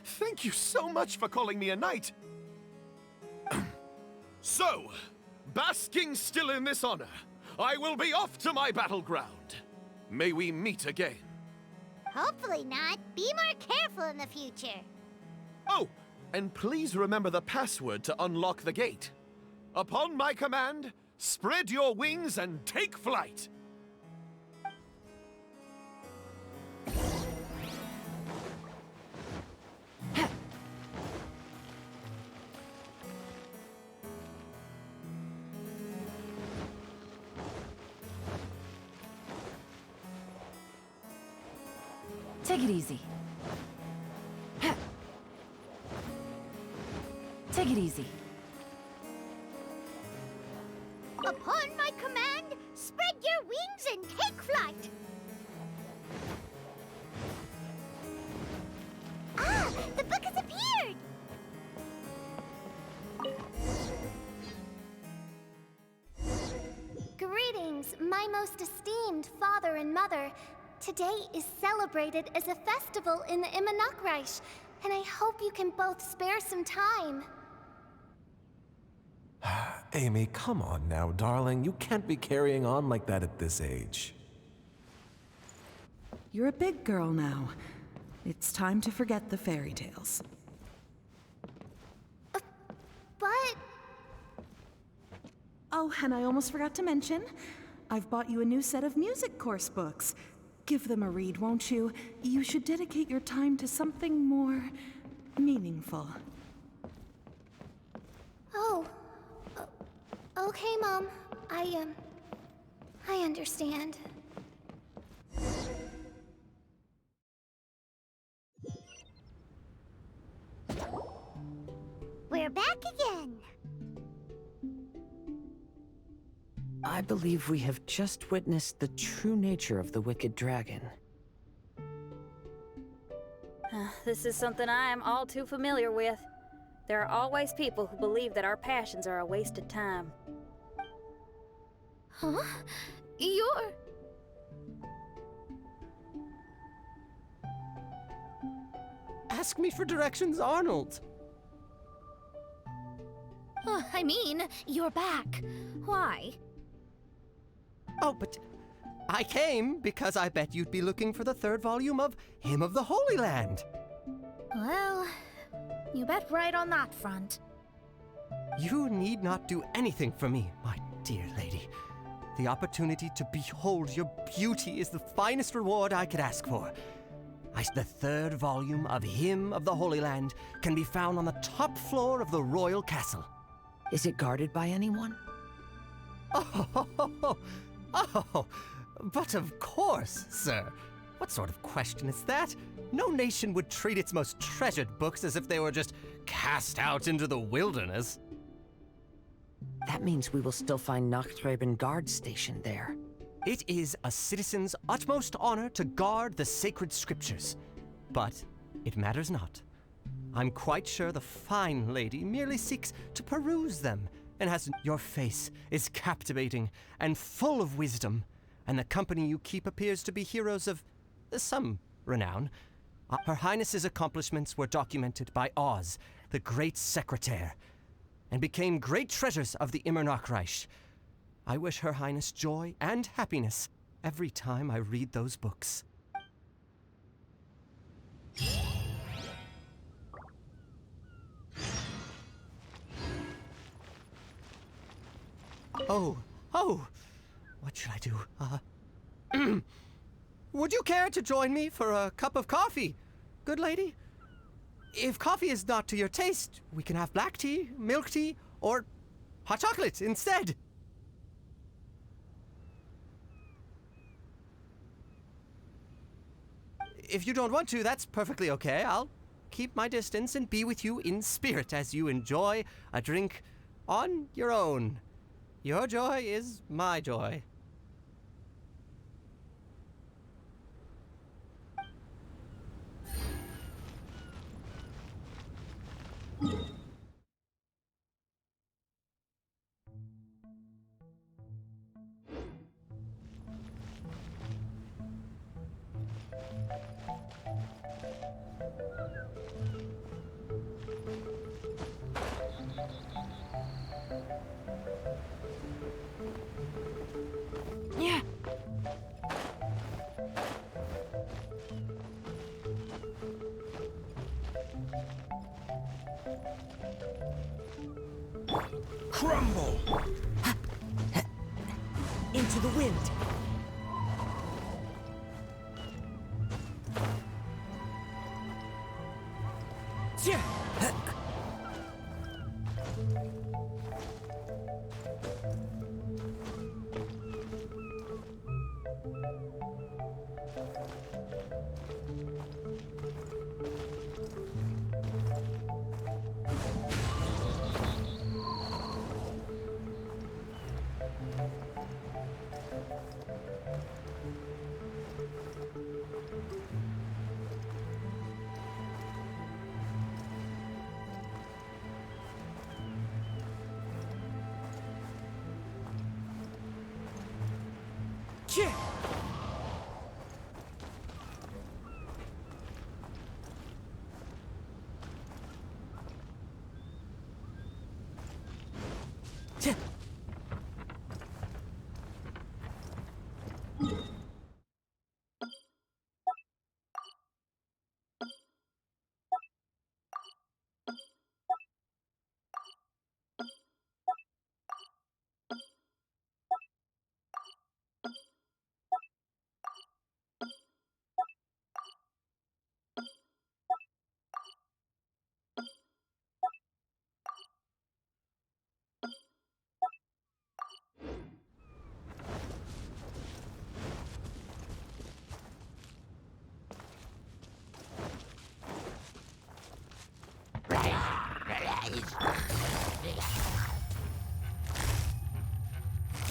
Thank you so much for calling me a knight. So, basking still in this honor, I will be off to my battleground. May we meet again. Hopefully not. Be more careful in the future. Oh, and please remember the password to unlock the gate. Upon my command, spread your wings and take flight. Take it easy. Take it easy. Upon my command, spread your wings and take flight. Ah, the book has appeared. Greetings, my most esteemed father and mother. Today is celebrated as a festival in the Immernachtreich, and I hope you can both spare some time. Amy, come on now, darling. You can't be carrying on like that at this age. You're a big girl now. It's time to forget the fairy tales. But... Oh, and I almost forgot to mention, I've bought you a new set of music course books. Give them a read, won't you? You should dedicate your time to something more meaningful. Oh. Okay, Mom. I understand. We're back again. I believe we have just witnessed the true nature of the wicked dragon. This is something I am all too familiar with. There are always people who believe that our passions are a waste of time. Huh? You're... Ask me for directions, Arnold. I mean, you're back. Why? Oh, but I came because I bet you'd be looking for the third volume of Hymn of the Holy Land. Well, you bet right on that front. You need not do anything for me, my dear lady. The opportunity to behold your beauty is the finest reward I could ask for. The third volume of Hymn of the Holy Land can be found on the top floor of the royal castle. Is it guarded by anyone? Oh, But of course, sir. What sort of question is that? No nation would treat its most treasured books as if they were just cast out into the wilderness. That means we will still find Nachthreben Guard stationed there. It is a citizen's utmost honor to guard the sacred scriptures. But it matters not. I'm quite sure the fine lady merely seeks to peruse them, and your face is captivating and full of wisdom, and the company you keep appears to be heroes of some renown. Her Highness's accomplishments were documented by Oz, the great secretaire, and became great treasures of the Immernachtreich. I wish Her Highness joy and happiness every time I read those books. Oh, what should I do? Would you care to join me for a cup of coffee, good lady? If coffee is not to your taste, we can have black tea, milk tea, or hot chocolate instead. If you don't want to, that's perfectly okay. I'll keep my distance and be with you in spirit as you enjoy a drink on your own. Your joy is my joy. Yeah. Crumble! Into the wind.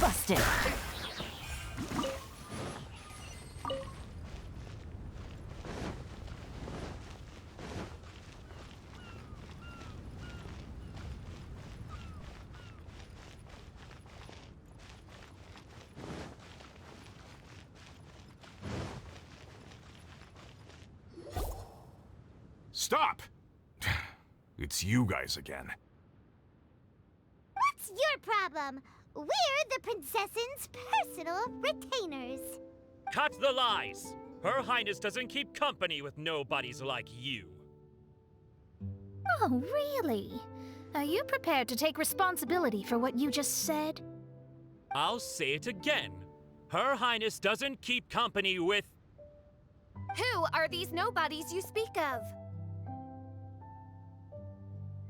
Busted! Stop! It's you guys again. What's your problem? We're the princess's personal retainers. Cut the lies! Her Highness doesn't keep company with nobodies like you. Oh, really? Are you prepared to take responsibility for what you just said? I'll say it again. Her Highness doesn't keep company with... Who are these nobodies you speak of?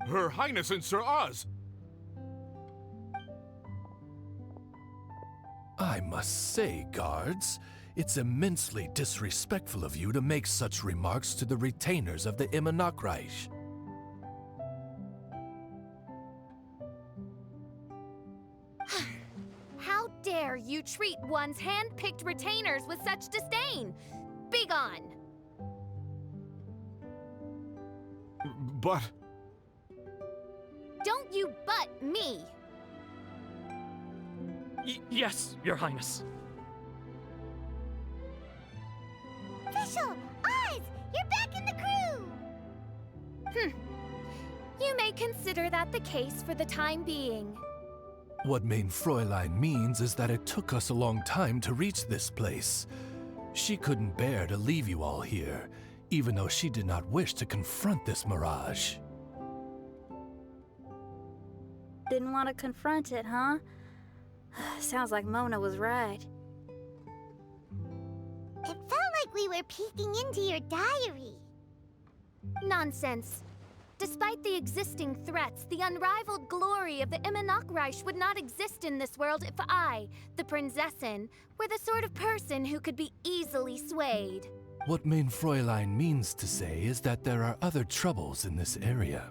Her Highness and Sir Oz! I'm must say, guards, it's immensely disrespectful of you to make such remarks to the retainers of the Immernachtreich. How dare you treat one's hand-picked retainers with such disdain? Begone! But... Don't you but me! Yes, Your Highness. Fischl! Oz! You're back in the crew! You may consider that the case for the time being. What Mein Fräulein means is that it took us a long time to reach this place. She couldn't bear to leave you all here, even though she did not wish to confront this mirage. Didn't want to confront it, huh? Sounds like Mona was right. It felt like we were peeking into your diary. Nonsense. Despite the existing threats, the unrivaled glory of the Immernachtreich would not exist in this world if I, the Prinzessin, were the sort of person who could be easily swayed. What Mein Fräulein means to say is that there are other troubles in this area.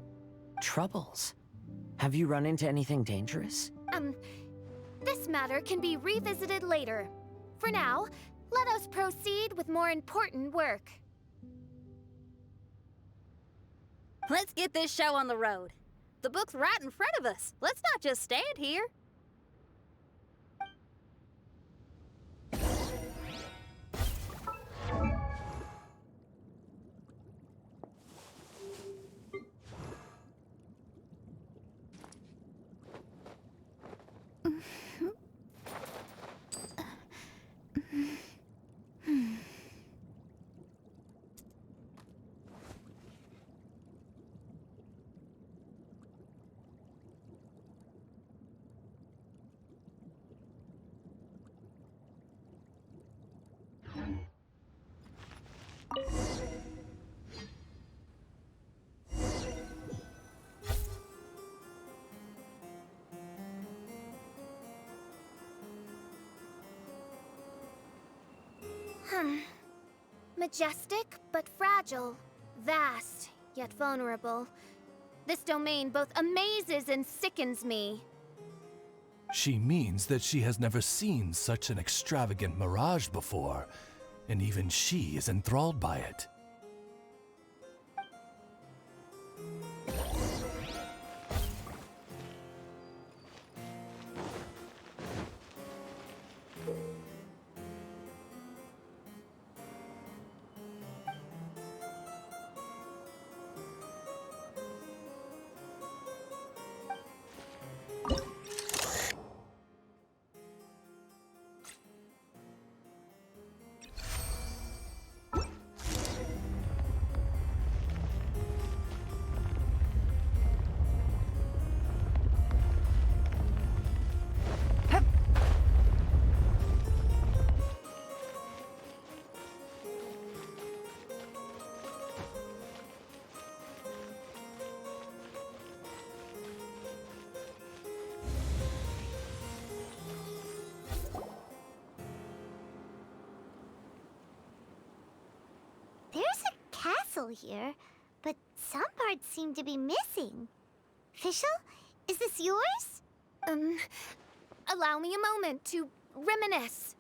Troubles? Have you run into anything dangerous? This matter can be revisited later. For now, let us proceed with more important work. Let's get this show on the road. The book's right in front of us. Let's not just stand here. Majestic, but fragile. Vast, yet vulnerable. This domain both amazes and sickens me. She means that she has never seen such an extravagant mirage before, and even she is enthralled by it. There's a castle here, but some parts seem to be missing. Fischl, is this yours? Allow me a moment to reminisce.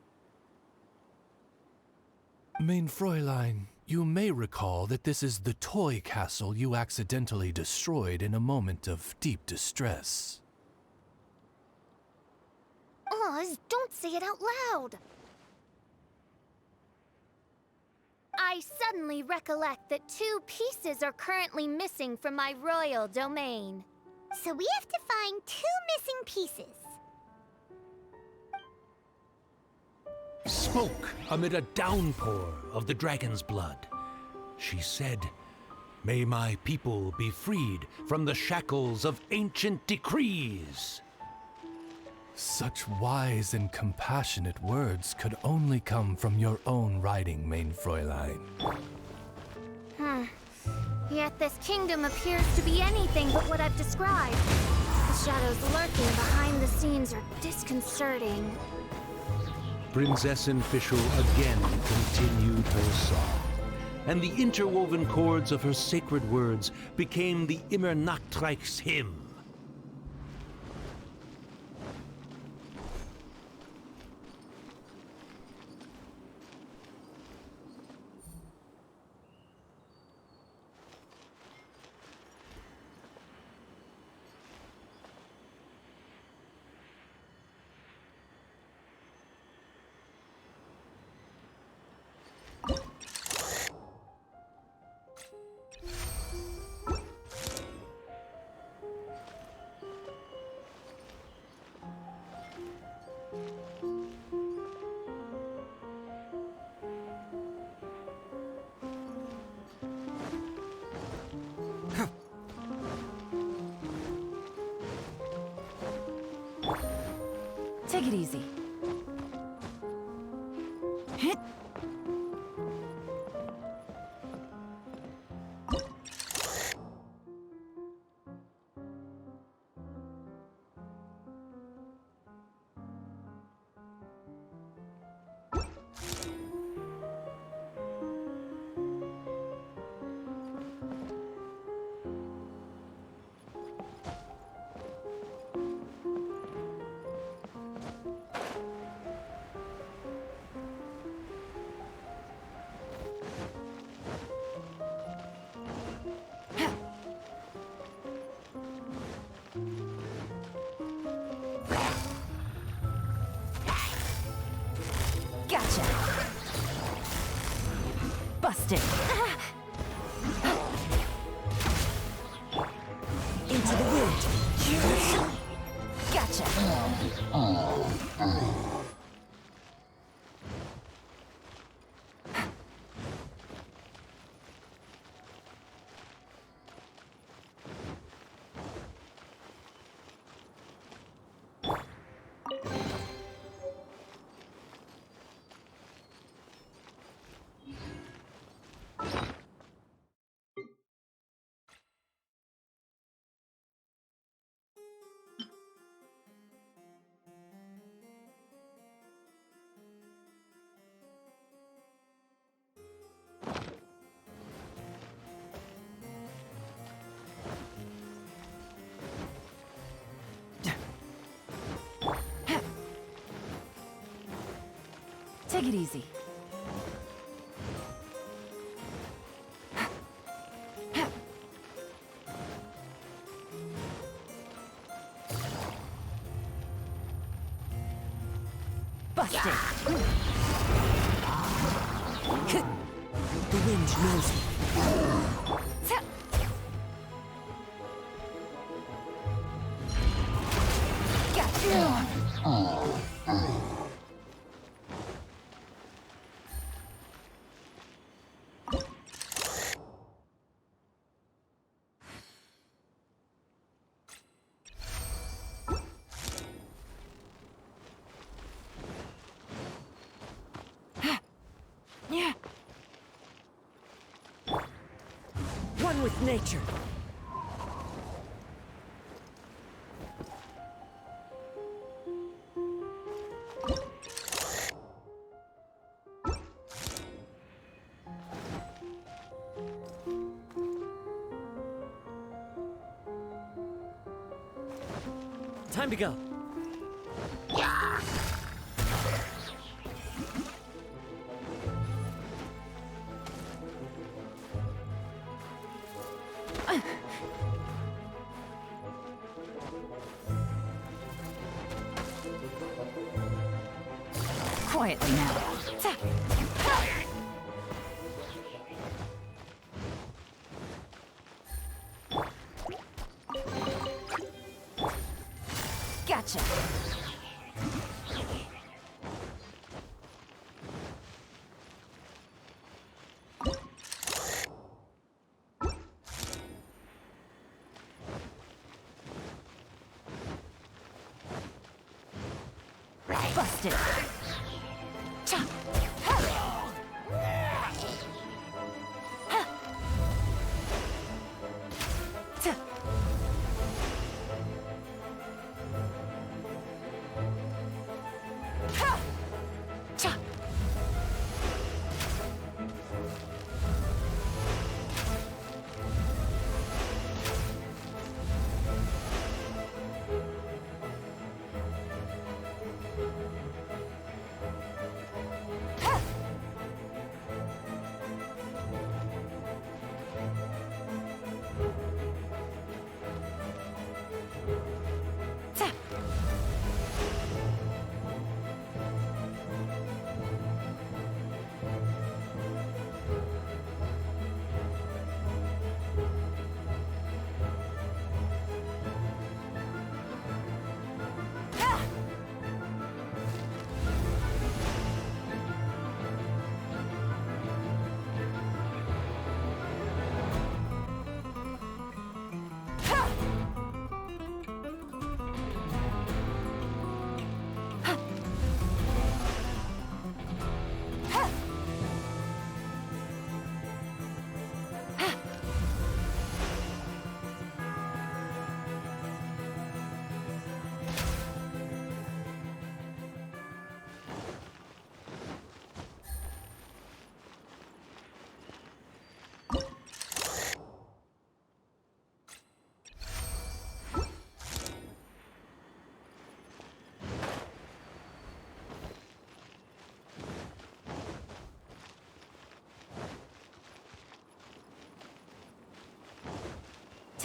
Mein Fräulein, you may recall that this is the toy castle you accidentally destroyed in a moment of deep distress. Oz, don't say it out loud. I suddenly recollect that 2 pieces are currently missing from my royal domain. So we have to find 2 missing pieces. Smoke amid a downpour of the dragon's blood. She said, "May my people be freed from the shackles of ancient decrees." Such wise and compassionate words could only come from your own writing, Mein Fräulein. Yet this kingdom appears to be anything but what I've described. The shadows lurking behind the scenes are disconcerting. Princessin Fischl again continued her song, and the interwoven chords of her sacred words became the Immer Nachtreich's hymn. Take it easy. Gotcha. Busted. Into the wind. Gotcha. Take it easy. Busted. The wind knows me. One with nature. Time to go. Quietly now. Gotcha. Busted.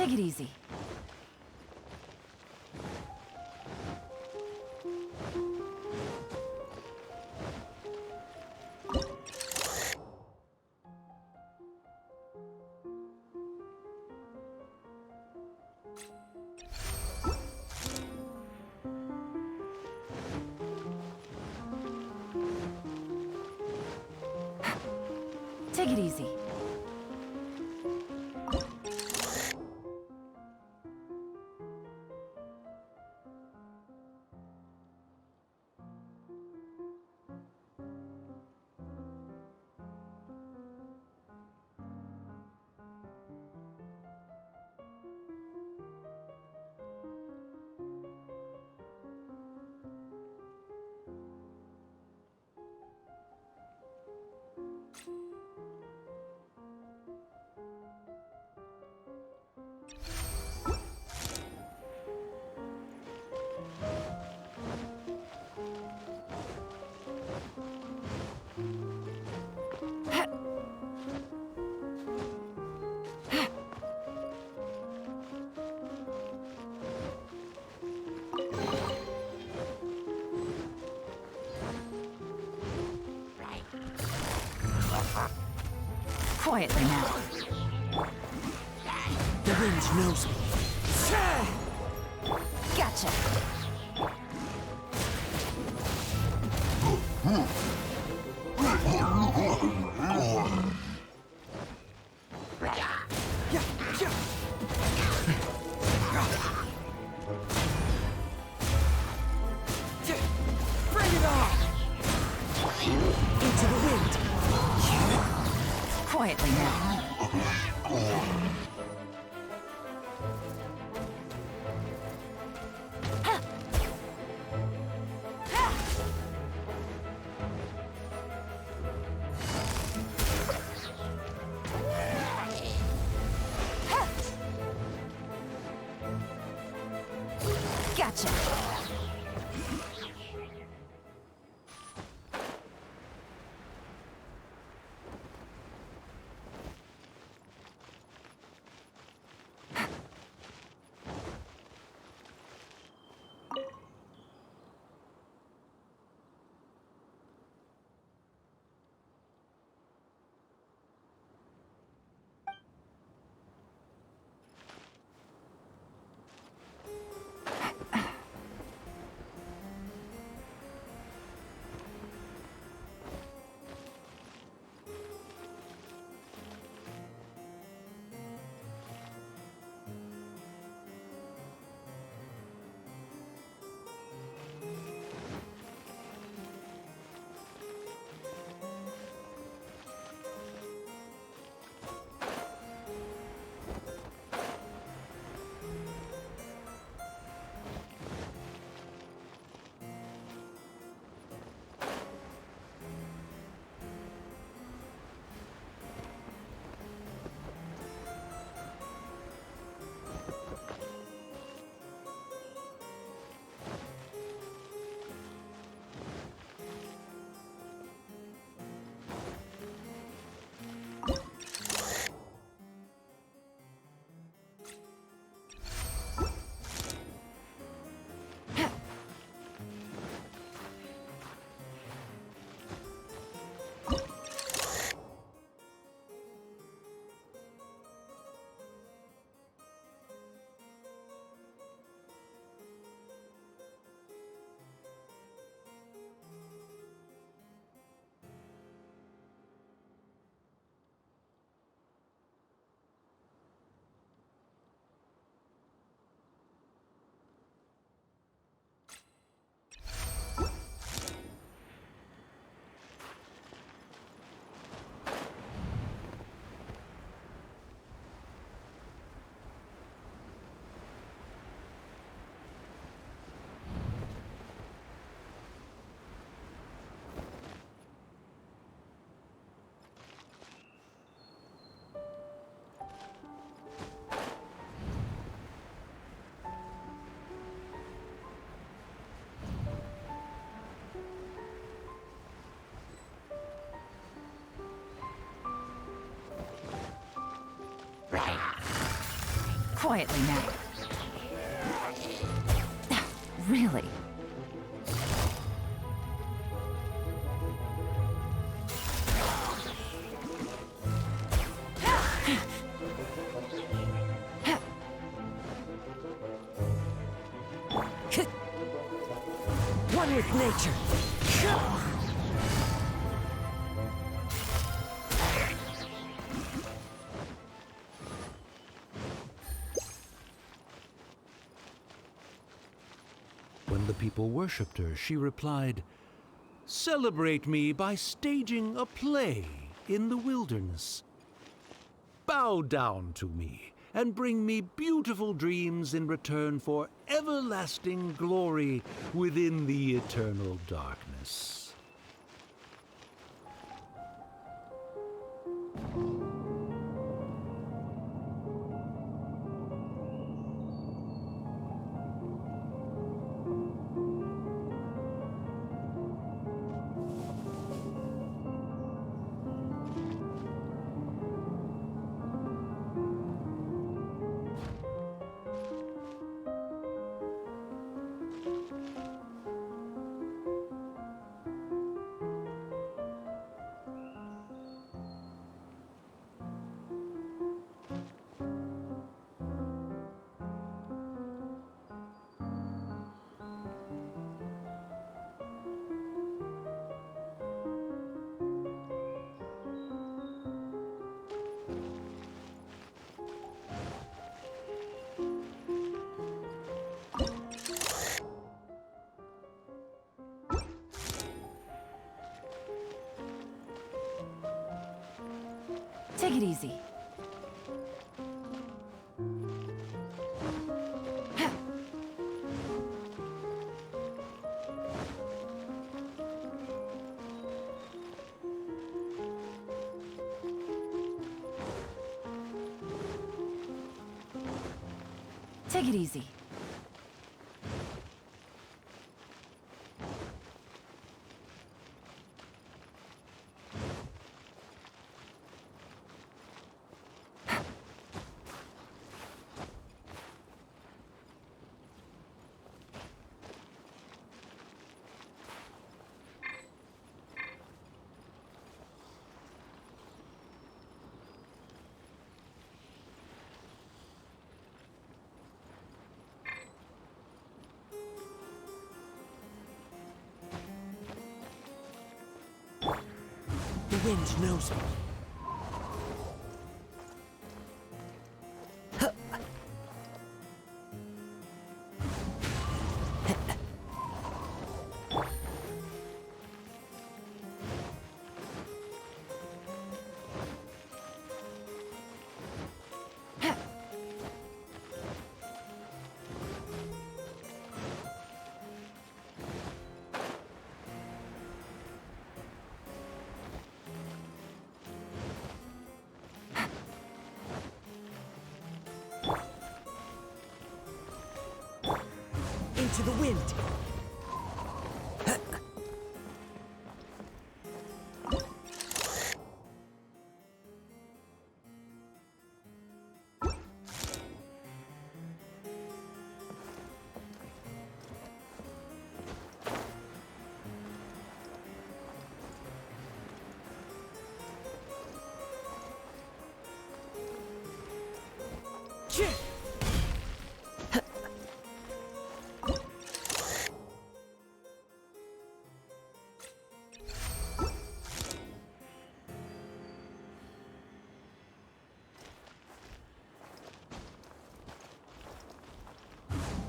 Take it easy. Take it easy. Quietly now. The wind knows me. Gotcha. Bring it on! Into the wind. Quietly now. Gotcha. quietly now. Really? One with nature. When the people worshipped her, she replied, "Celebrate me by staging a play in the wilderness. Bow down to me and bring me beautiful dreams in return for everlasting glory within the eternal darkness." Take it easy. Take it easy. The wind knows me. Into the wind.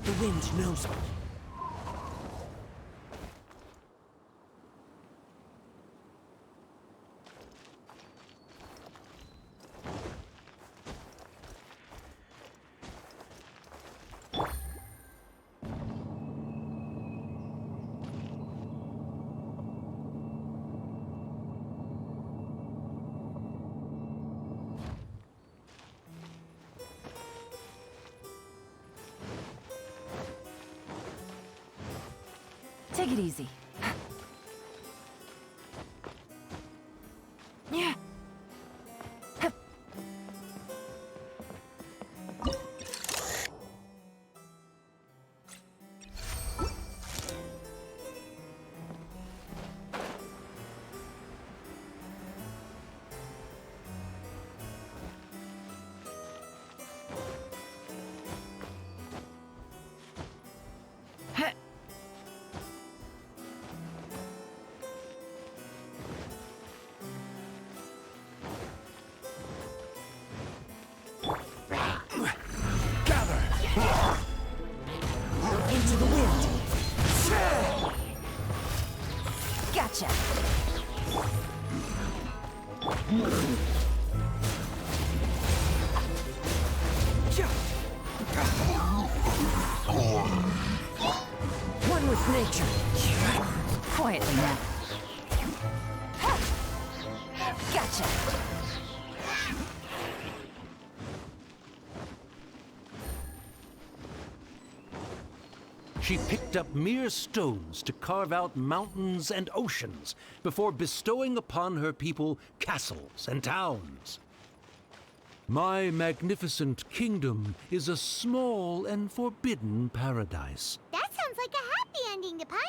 The wind knows me. Take it easy. Yeah. One with nature. Quietly now. Gotcha. She picked up mere stones to carve out mountains and oceans before bestowing upon her people castles and towns. My magnificent kingdom is a small and forbidden paradise. That sounds like a happy ending to Paimon.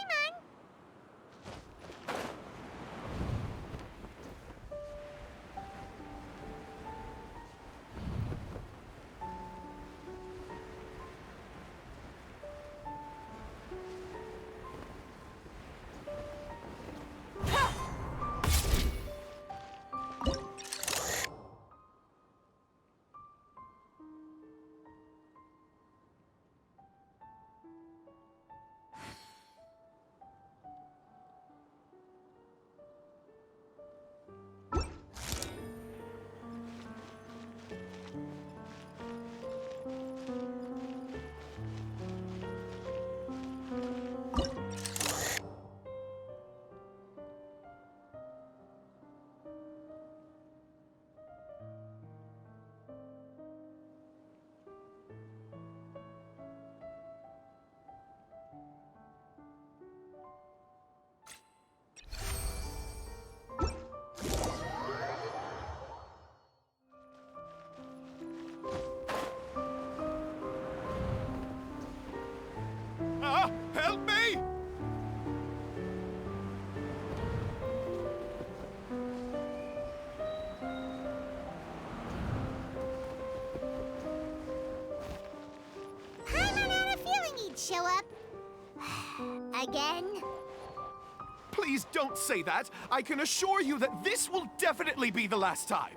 Help me! Paimon had a feeling he'd show up. Again? Please don't say that. I can assure you that this will definitely be the last time.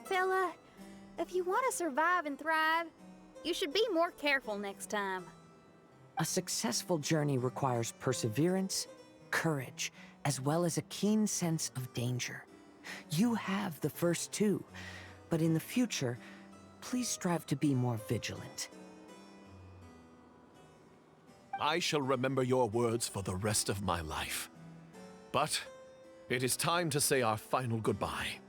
Fella, if you want to survive and thrive, You should be more careful next time. A successful journey requires perseverance, courage, as well as a keen sense of danger. You have the first two, but in the future, please strive to be more vigilant. I shall remember your words for the rest of my life. But it is time to say our final goodbye.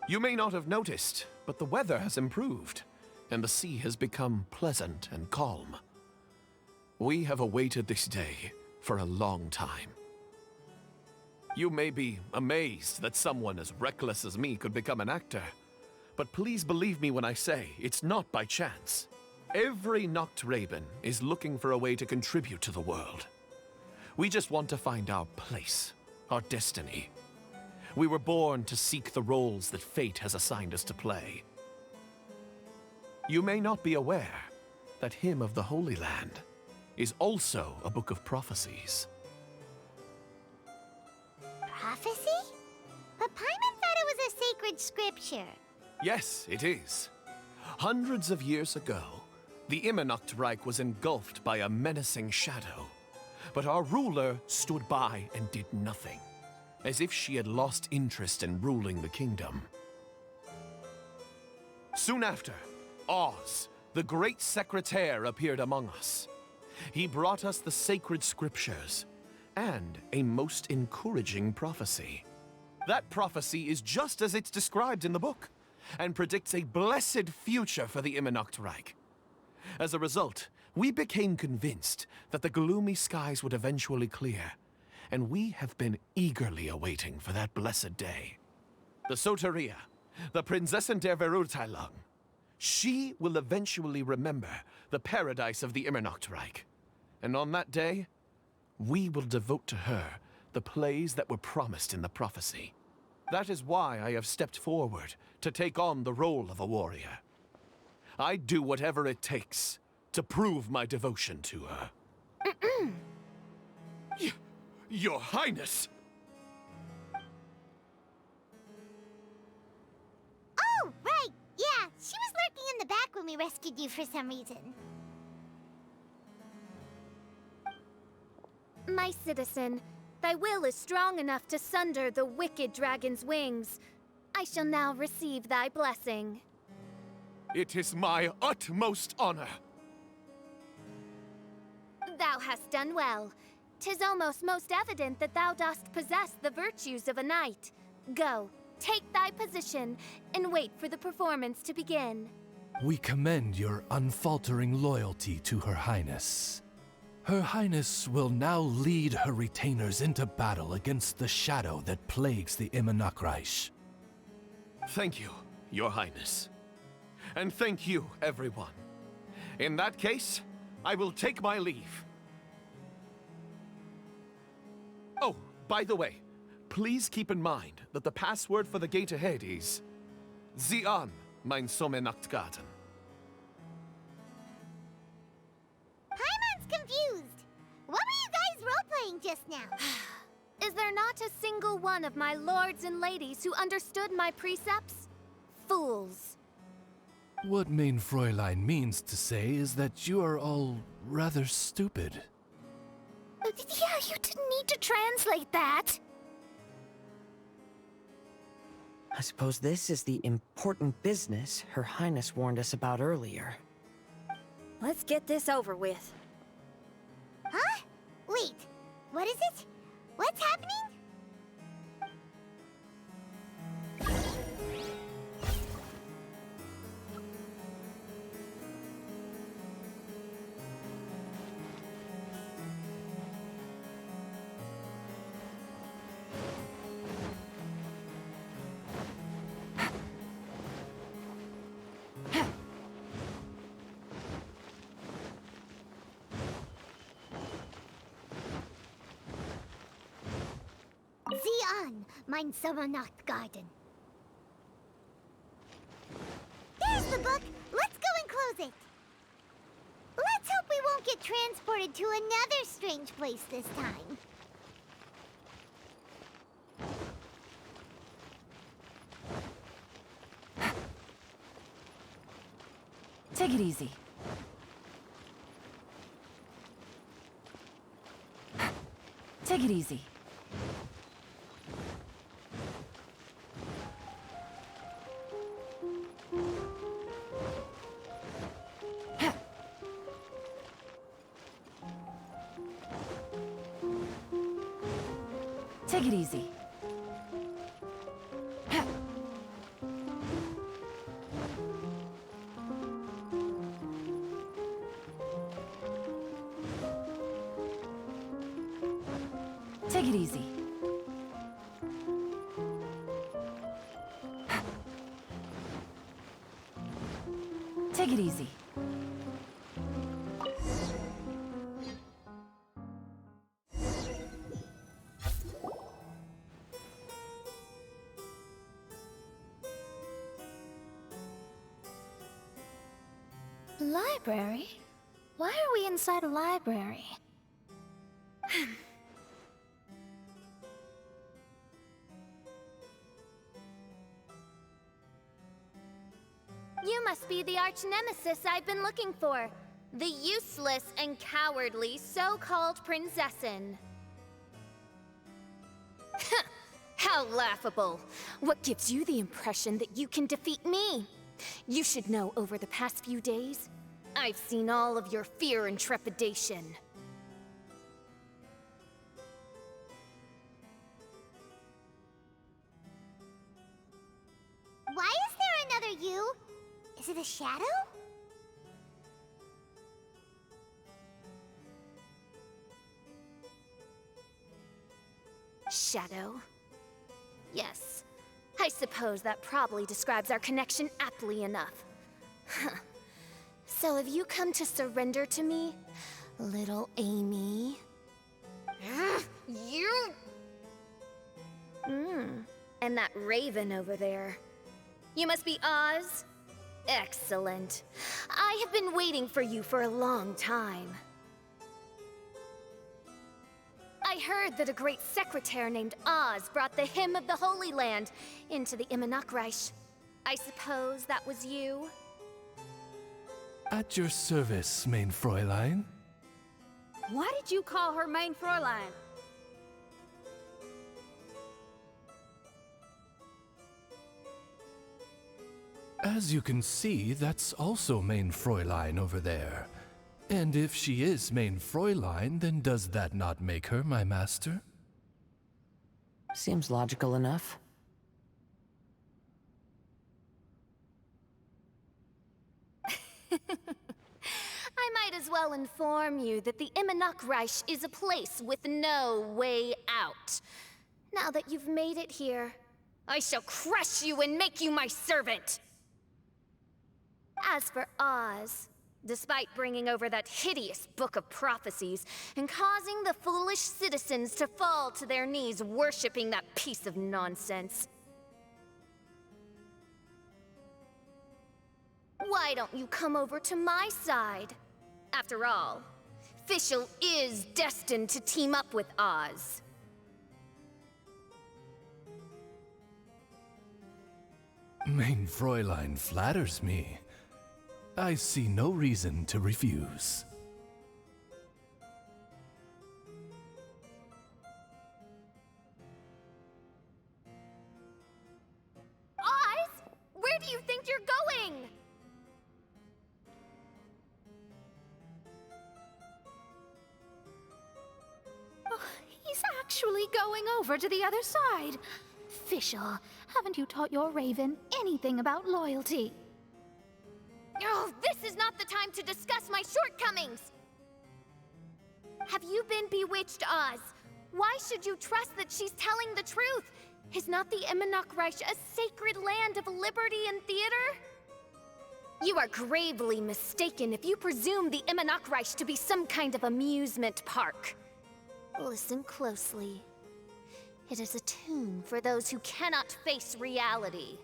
You may not have noticed, but the weather has improved, and the sea has become pleasant and calm. We have awaited this day for a long time. You may be amazed that someone as reckless as me could become an actor, but please believe me when I say it's not by chance. Every Noct Raven is looking for a way to contribute to the world. We just want to find our place, our destiny. We were born to seek the roles that fate has assigned us to play. You may not be aware that Hymn of the Holy Land is also a book of prophecies. Prophecy? But Paimon thought it was a sacred scripture. Yes, it is. Hundreds of years ago, the Immernachtreich was engulfed by a menacing shadow. But our ruler stood by and did nothing, as if she had lost interest in ruling the kingdom. Soon after, Oz, the great secretaire, appeared among us. He brought us the sacred scriptures and a most encouraging prophecy. That prophecy is just as it's described in the book, and predicts a blessed future for the Immernachtreich. As a result, we became convinced that the gloomy skies would eventually clear, and we have been eagerly awaiting for that blessed day. The Soteria, the Prinzessin der Verurteilung, she will eventually remember the paradise of the Immernachtreich, and on that day, we will devote to her the plays that were promised in the prophecy. That is why I have stepped forward to take on the role of a warrior. I'd do whatever it takes to prove my devotion to her. Your Highness! Oh, right! Yeah, she was lurking in the back when we rescued you for some reason. My citizen, thy will is strong enough to sunder the wicked dragon's wings. I shall now receive thy blessing. It is my utmost honor. Thou hast done well. 'Tis almost most evident that thou dost possess the virtues of a knight. Go, take thy position, and wait for the performance to begin. We commend your unfaltering loyalty to Her Highness. Her Highness will now lead her retainers into battle against the shadow that plagues the Immernachtreich. Thank you, Your Highness. And thank you, everyone. In that case, I will take my leave. Oh, by the way, please keep in mind that the password for the gate ahead is Sie an, mein Sommernachtgarten. Paimon's confused. What were you guys role-playing just now? Is there not a single one of my lords and ladies who understood my precepts? Fools. What Mein Fräulein means to say is that you are all rather stupid. Yeah, you didn't need to translate that. I suppose this is the important business Her Highness warned us about earlier. Let's get this over with. Huh? Wait, what is it? What's happening? Sie an, mein Sommernachtgarten. There's the book. Let's go and close it. Let's hope we won't get transported to another strange place this time. Take it easy. Take it easy. Take it easy. Take it easy. Take it easy. Library? Why are we inside a library? You must be the arch-nemesis I've been looking for. The useless and cowardly so-called Princessin. How laughable! What gives you the impression that you can defeat me? You should know over the past few days, I've seen all of your fear and trepidation. Why is there another you? Is it a shadow? Shadow? Yes. I suppose that probably describes our connection aptly enough. So have you come to surrender to me, little Amy? You... And that raven over there. You must be Oz? Excellent. I have been waiting for you for a long time. I heard that a great secretary named Oz brought the Hymn of the Holy Land into the Immernachtreich. I suppose that was you? At your service, mein Fräulein. Why did you call her mein Fräulein? As you can see, that's also mein Fräulein over there. And if she is mein Fräulein, then does that not make her my master? Seems logical enough. I might as well inform you that the Immernachtreich is a place with no way out. Now that you've made it here, I shall crush you and make you my servant! As for Oz, despite bringing over that hideous book of prophecies and causing the foolish citizens to fall to their knees worshipping that piece of nonsense, why don't you come over to my side? After all, Fischl is destined to team up with Oz. Mein Fräulein flatters me. I see no reason to refuse. Oz? Where do you think you're going? Oh, he's actually going over to the other side. Fischl, haven't you taught your raven anything about loyalty? Oh, this is not the time to discuss my shortcomings! Have you been bewitched, Oz? Why should you trust that she's telling the truth? Is not the Immernachtreich a sacred land of liberty and theater? You are gravely mistaken if you presume the Immernachtreich to be some kind of amusement park. Listen closely. It is a tomb for those who cannot face reality.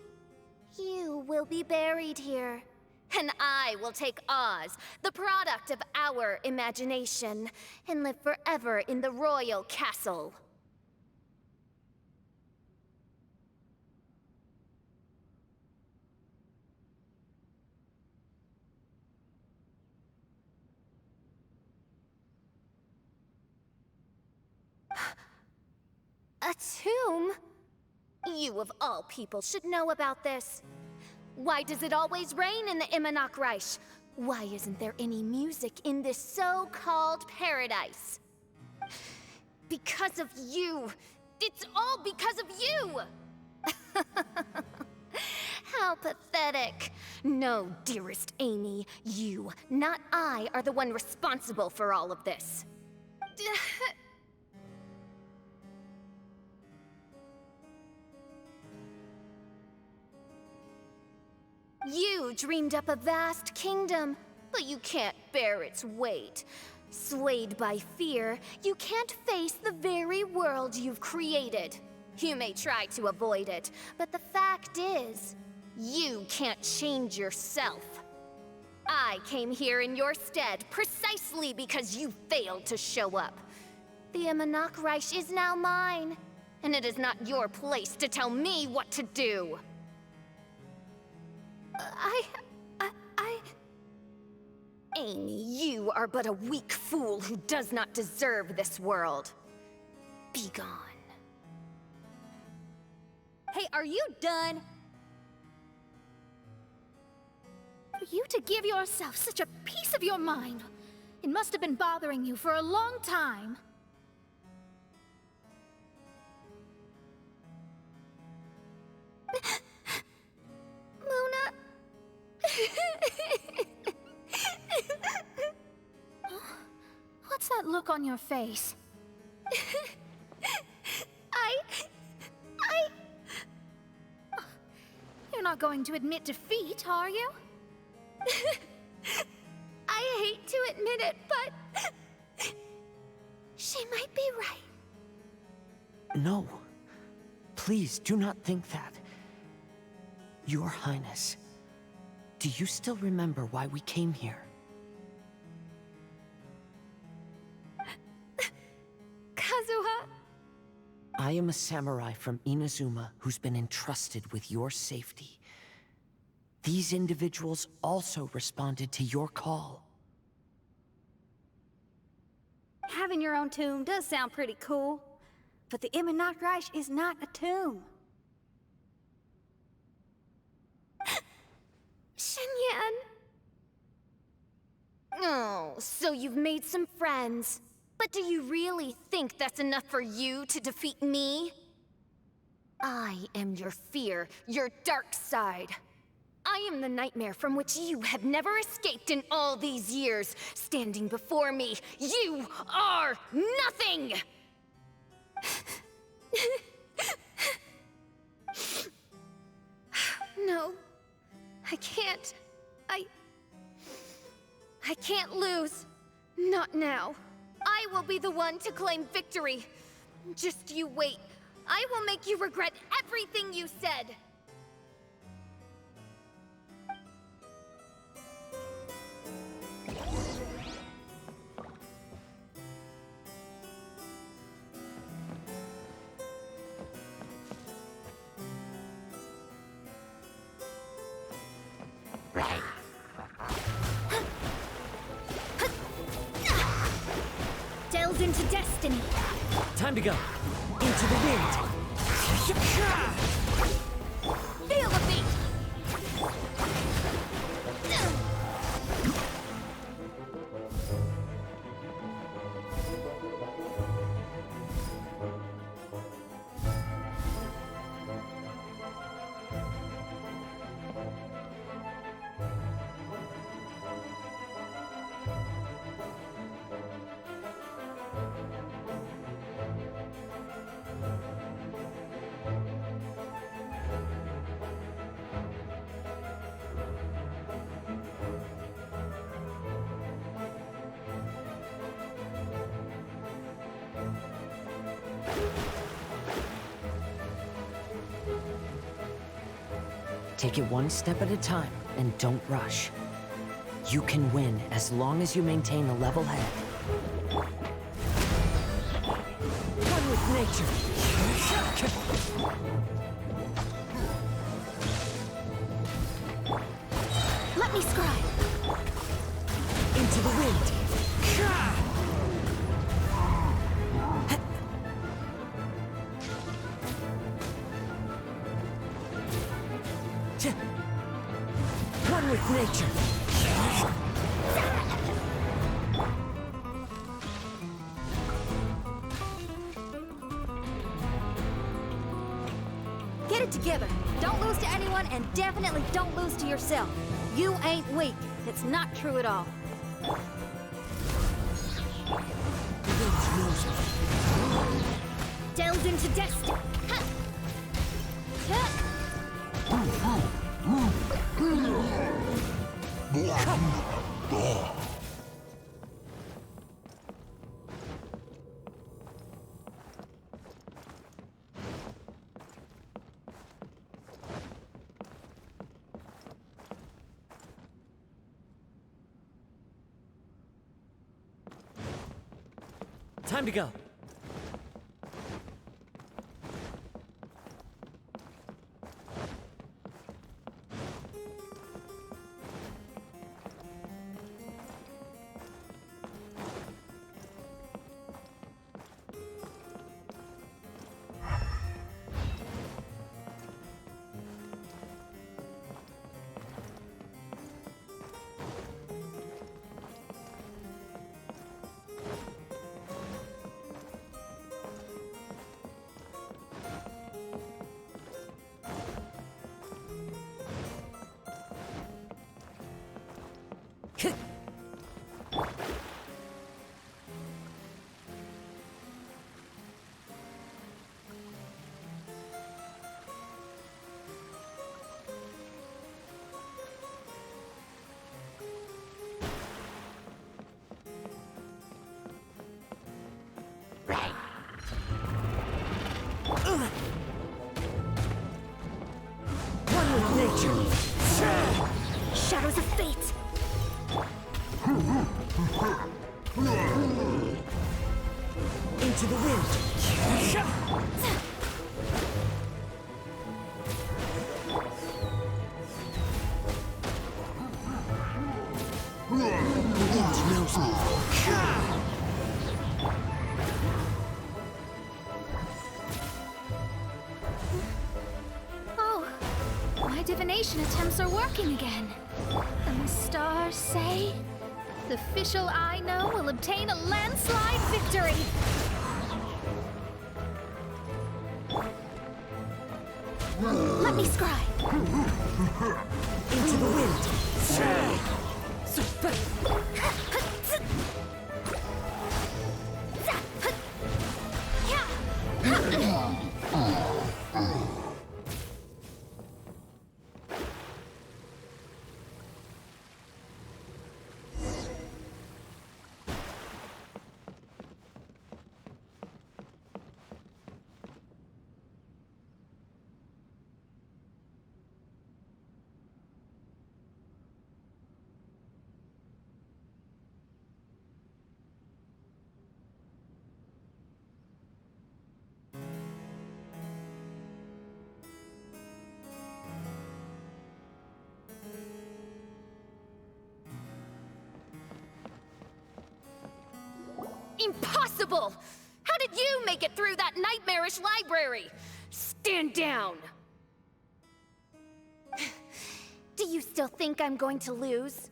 You will be buried here. And I will take Oz, the product of our imagination, and live forever in the royal castle. A tomb? You of all people should know about this. Why does it always rain in the Immernachtreich? Why isn't there any music in this so-called paradise? Because of you! It's all because of you! How pathetic. No, dearest Amy, you, not I, are the one responsible for all of this. You dreamed up a vast kingdom, but you can't bear its weight. Swayed by fear, you can't face the very world you've created. You may try to avoid it, but the fact is, you can't change yourself. I came here in your stead precisely because you failed to show up. The Immernachtreich is now mine, and it is not your place to tell me what to do. Amy, you are but a weak fool who does not deserve this world. Be gone. Hey, are you done? For you to give yourself such a piece of your mind, it must have been bothering you for a long time. Luna. What's that look on your face? You're not going to admit defeat, are you? I hate to admit it, but she might be right. No. Please do not think that. Your Highness, do you still remember why we came here? Kazuha? I am a samurai from Inazuma who's been entrusted with your safety. These individuals also responded to your call. Having your own tomb does sound pretty cool, but the Immernachtreich is not a tomb. Shenyan! Oh, so you've made some friends. But do you really think that's enough for you to defeat me? I am your fear, your dark side. I am the nightmare from which you have never escaped in all these years. Standing before me, you are nothing! No, I can't. I can't lose. Not now. I will be the one to claim victory. Just you wait. I will make you regret everything you said. Delve into destiny. Time to go. Into the wind. Feel the beat! Take it one step at a time, and don't rush. You can win as long as you maintain a level head. One with nature. Let me scribe. Into the wind. One with nature. Get it together. Don't lose to anyone, and definitely don't lose to yourself. You ain't weak. It's not true at all. Delve into destiny. Time to go. One with nature. Shadows of fate. Into the wind. Wind knows me. Oh, my divination attempts are working again. And the stars say the official I know will obtain a landslide victory. Let me scry. Into the wind. Impossible! How did you make it through that nightmarish library? Stand down! Do you still think I'm going to lose?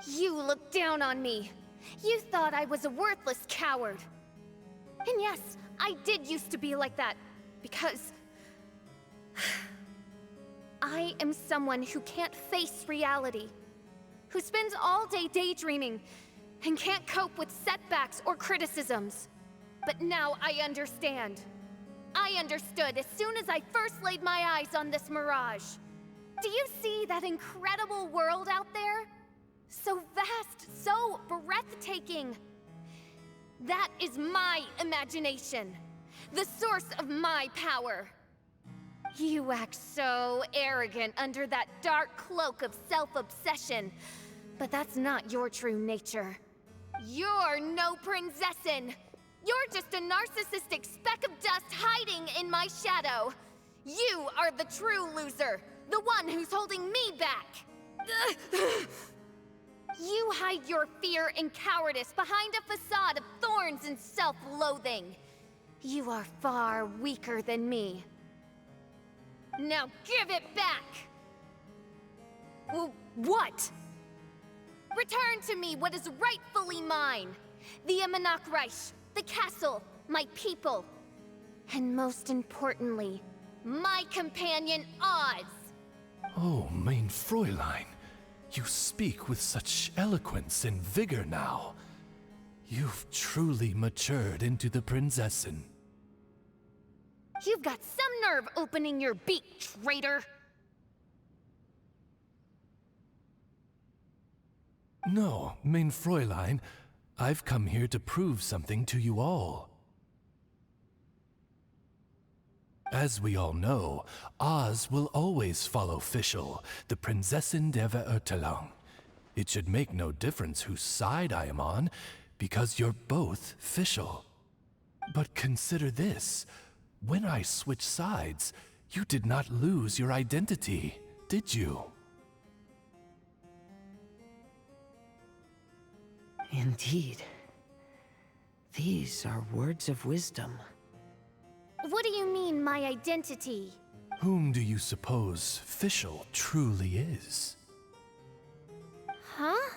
You looked down on me. You thought I was a worthless coward. And yes, I did used to be like that, because I am someone who can't face reality, who spends all day daydreaming, and can't cope with setbacks or criticisms. But now I understand. I understood as soon as I first laid my eyes on this mirage. Do you see that incredible world out there? So vast, so breathtaking. That is my imagination, the source of my power. You act so arrogant under that dark cloak of self-obsession, but that's not your true nature. You're no princessin. You're just a narcissistic speck of dust hiding in my shadow. You are the true loser, the one who's holding me back. You hide your fear and cowardice behind a facade of thorns and self-loathing. You are far weaker than me. Now give it back! What? Return to me what is rightfully mine. The Immernachtreich, the castle, my people, and most importantly, my companion Oz. Oh, mein Fräulein, you speak with such eloquence and vigor now. You've truly matured into the Prinzessin. You've got some nerve opening your beak, traitor! No, mein Fräulein, I've come here to prove something to you all. As we all know, Oz will always follow Fischl, the Prinzessin der Verurteilung. It should make no difference whose side I am on, because you're both Fischl. But consider this. When I switched sides, you did not lose your identity, did you? Indeed. These are words of wisdom. What do you mean, my identity? Whom do you suppose Fischl truly is? Huh?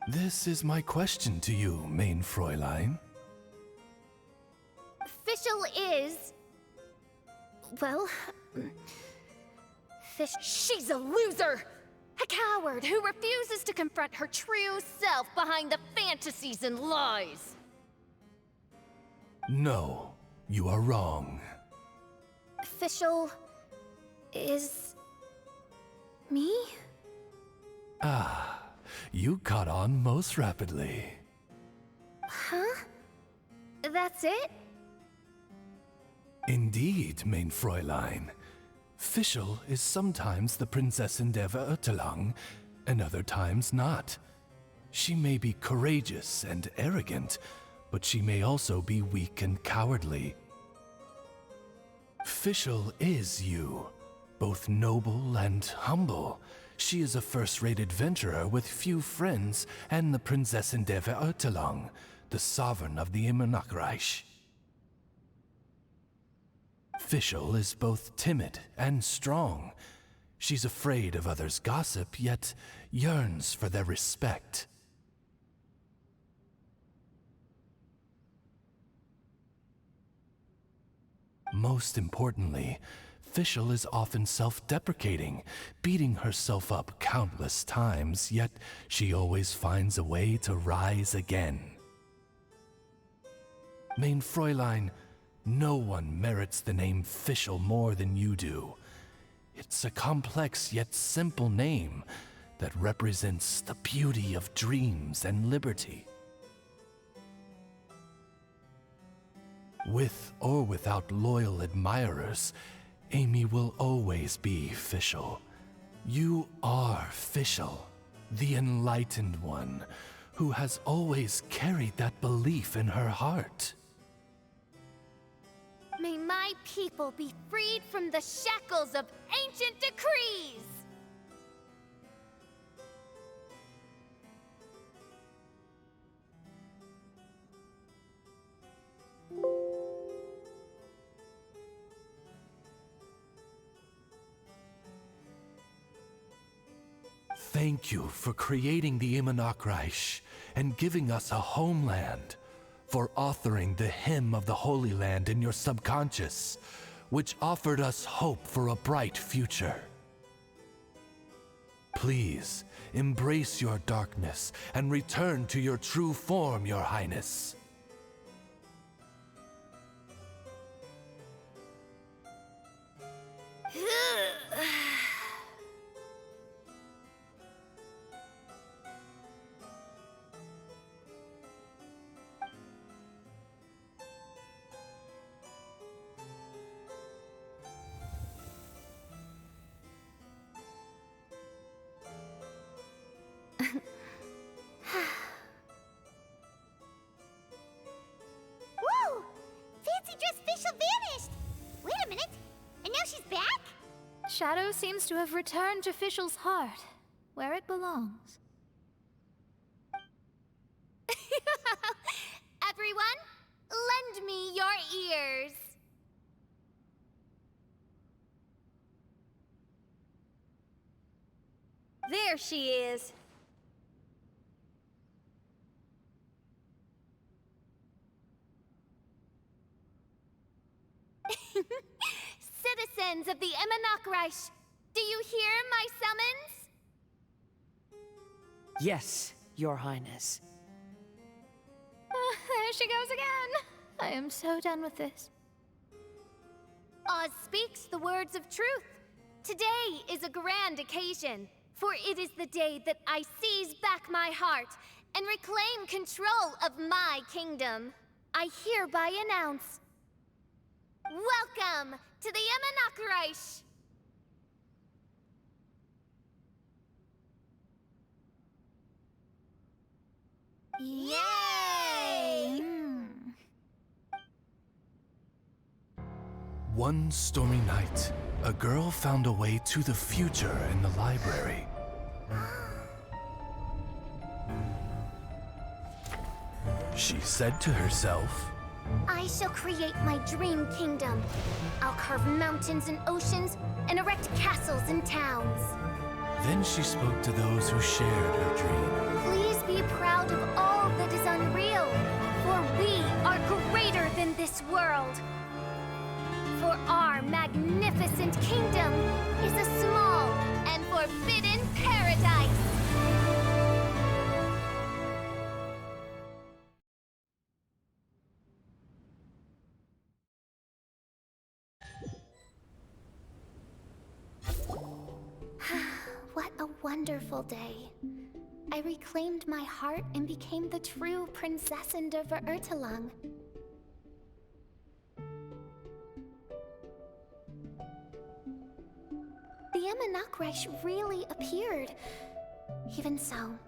This is my question to you, mein Fräulein. Fischl is... well... She's a loser! A coward who refuses to confront her true self behind the fantasies and lies! No, you are wrong. Fischl... is... me? Ah, you caught on most rapidly. Huh? That's it? Indeed, mein Fräulein. Fischl is sometimes the Prinzessin der Verurteilung, and other times not. She may be courageous and arrogant, but she may also be weak and cowardly. Fischl is you, both noble and humble. She is a first-rate adventurer with few friends and the Prinzessin der Verurteilung, the sovereign of the Immernachtreich. Fischl is both timid and strong. She's afraid of others' gossip, yet yearns for their respect. Most importantly, Fischl is often self-deprecating, beating herself up countless times, yet she always finds a way to rise again. Mein Fräulein, no one merits the name Fischl more than you do. It's a complex yet simple name that represents the beauty of dreams and liberty. With or without loyal admirers, Amy will always be Fischl. You are Fischl, the enlightened one, who has always carried that belief in her heart. May my people be freed from the shackles of ancient decrees! Thank you for creating the Immernachtreich and giving us a homeland, for authoring the hymn of the Holy Land in your subconscious, which offered us hope for a bright future. Please, embrace your darkness and return to your true form, Your Highness. Whoa! Fancy dress Fischl vanished! Wait a minute, and now she's back? Shadow seems to have returned to Fischl's heart, where it belongs. Everyone, lend me your ears. There she is. Citizens of the Immonokreich, do you hear my summons? Yes, Your Highness. There she goes again. I am so done with this. Oz speaks the words of truth. Today is a grand occasion, for it is the day that I seize back my heart and reclaim control of my kingdom. I hereby announce, welcome to the Immonokreich! Yay! One stormy night, a girl found a way to the future in the library. She said to herself, I shall create my dream kingdom. I'll carve mountains and oceans and erect castles and towns. then she spoke to those who shared her dream. Please be proud of all that is unreal, for we are greater than this world. For our magnificent kingdom is a small and forbidden paradise. What a wonderful day. I reclaimed my heart and became the true Prinzessin der Verurteilung. The Immonokreich really appeared. Even so,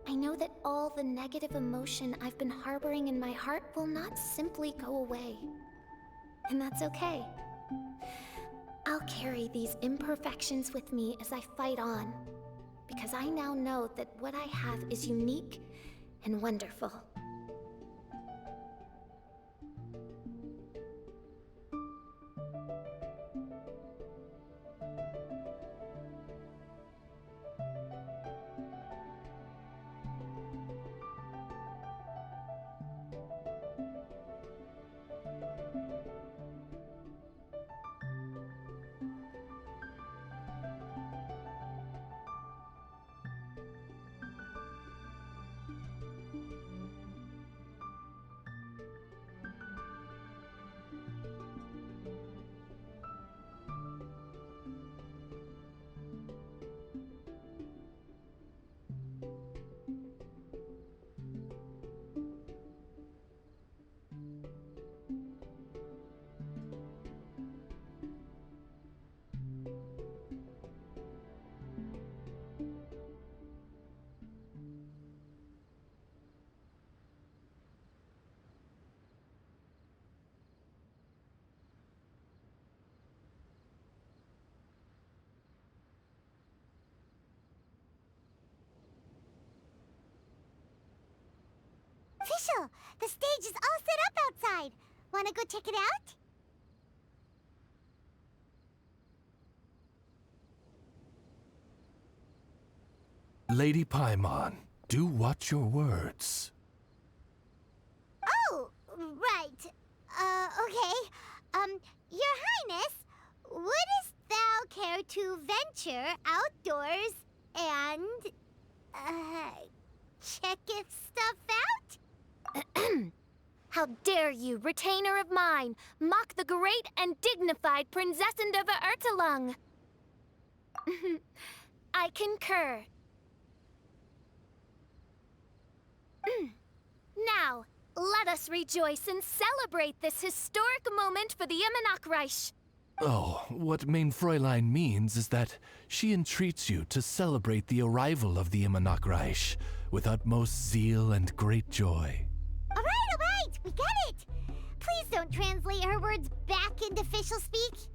I know that all the negative emotion I've been harboring in my heart will not simply go away. And that's okay. I'll carry these imperfections with me as I fight on, because I now know that what I have is unique and wonderful. Official, the stage is all set up outside. Wanna go check it out? Lady Paimon, do watch your words. Oh, right. Okay. Your Highness, wouldst thou care to venture outdoors and, check if stuff out? How dare you, retainer of mine, mock the great and dignified Prinzessin der Verurteilung? I concur. Now, let us rejoice and celebrate this historic moment for the Immonokreich. Oh, what Mein Fräulein means is that she entreats you to celebrate the arrival of the Immonokreich with utmost zeal and great joy. All right, we get it. Please don't translate her words back into official speak.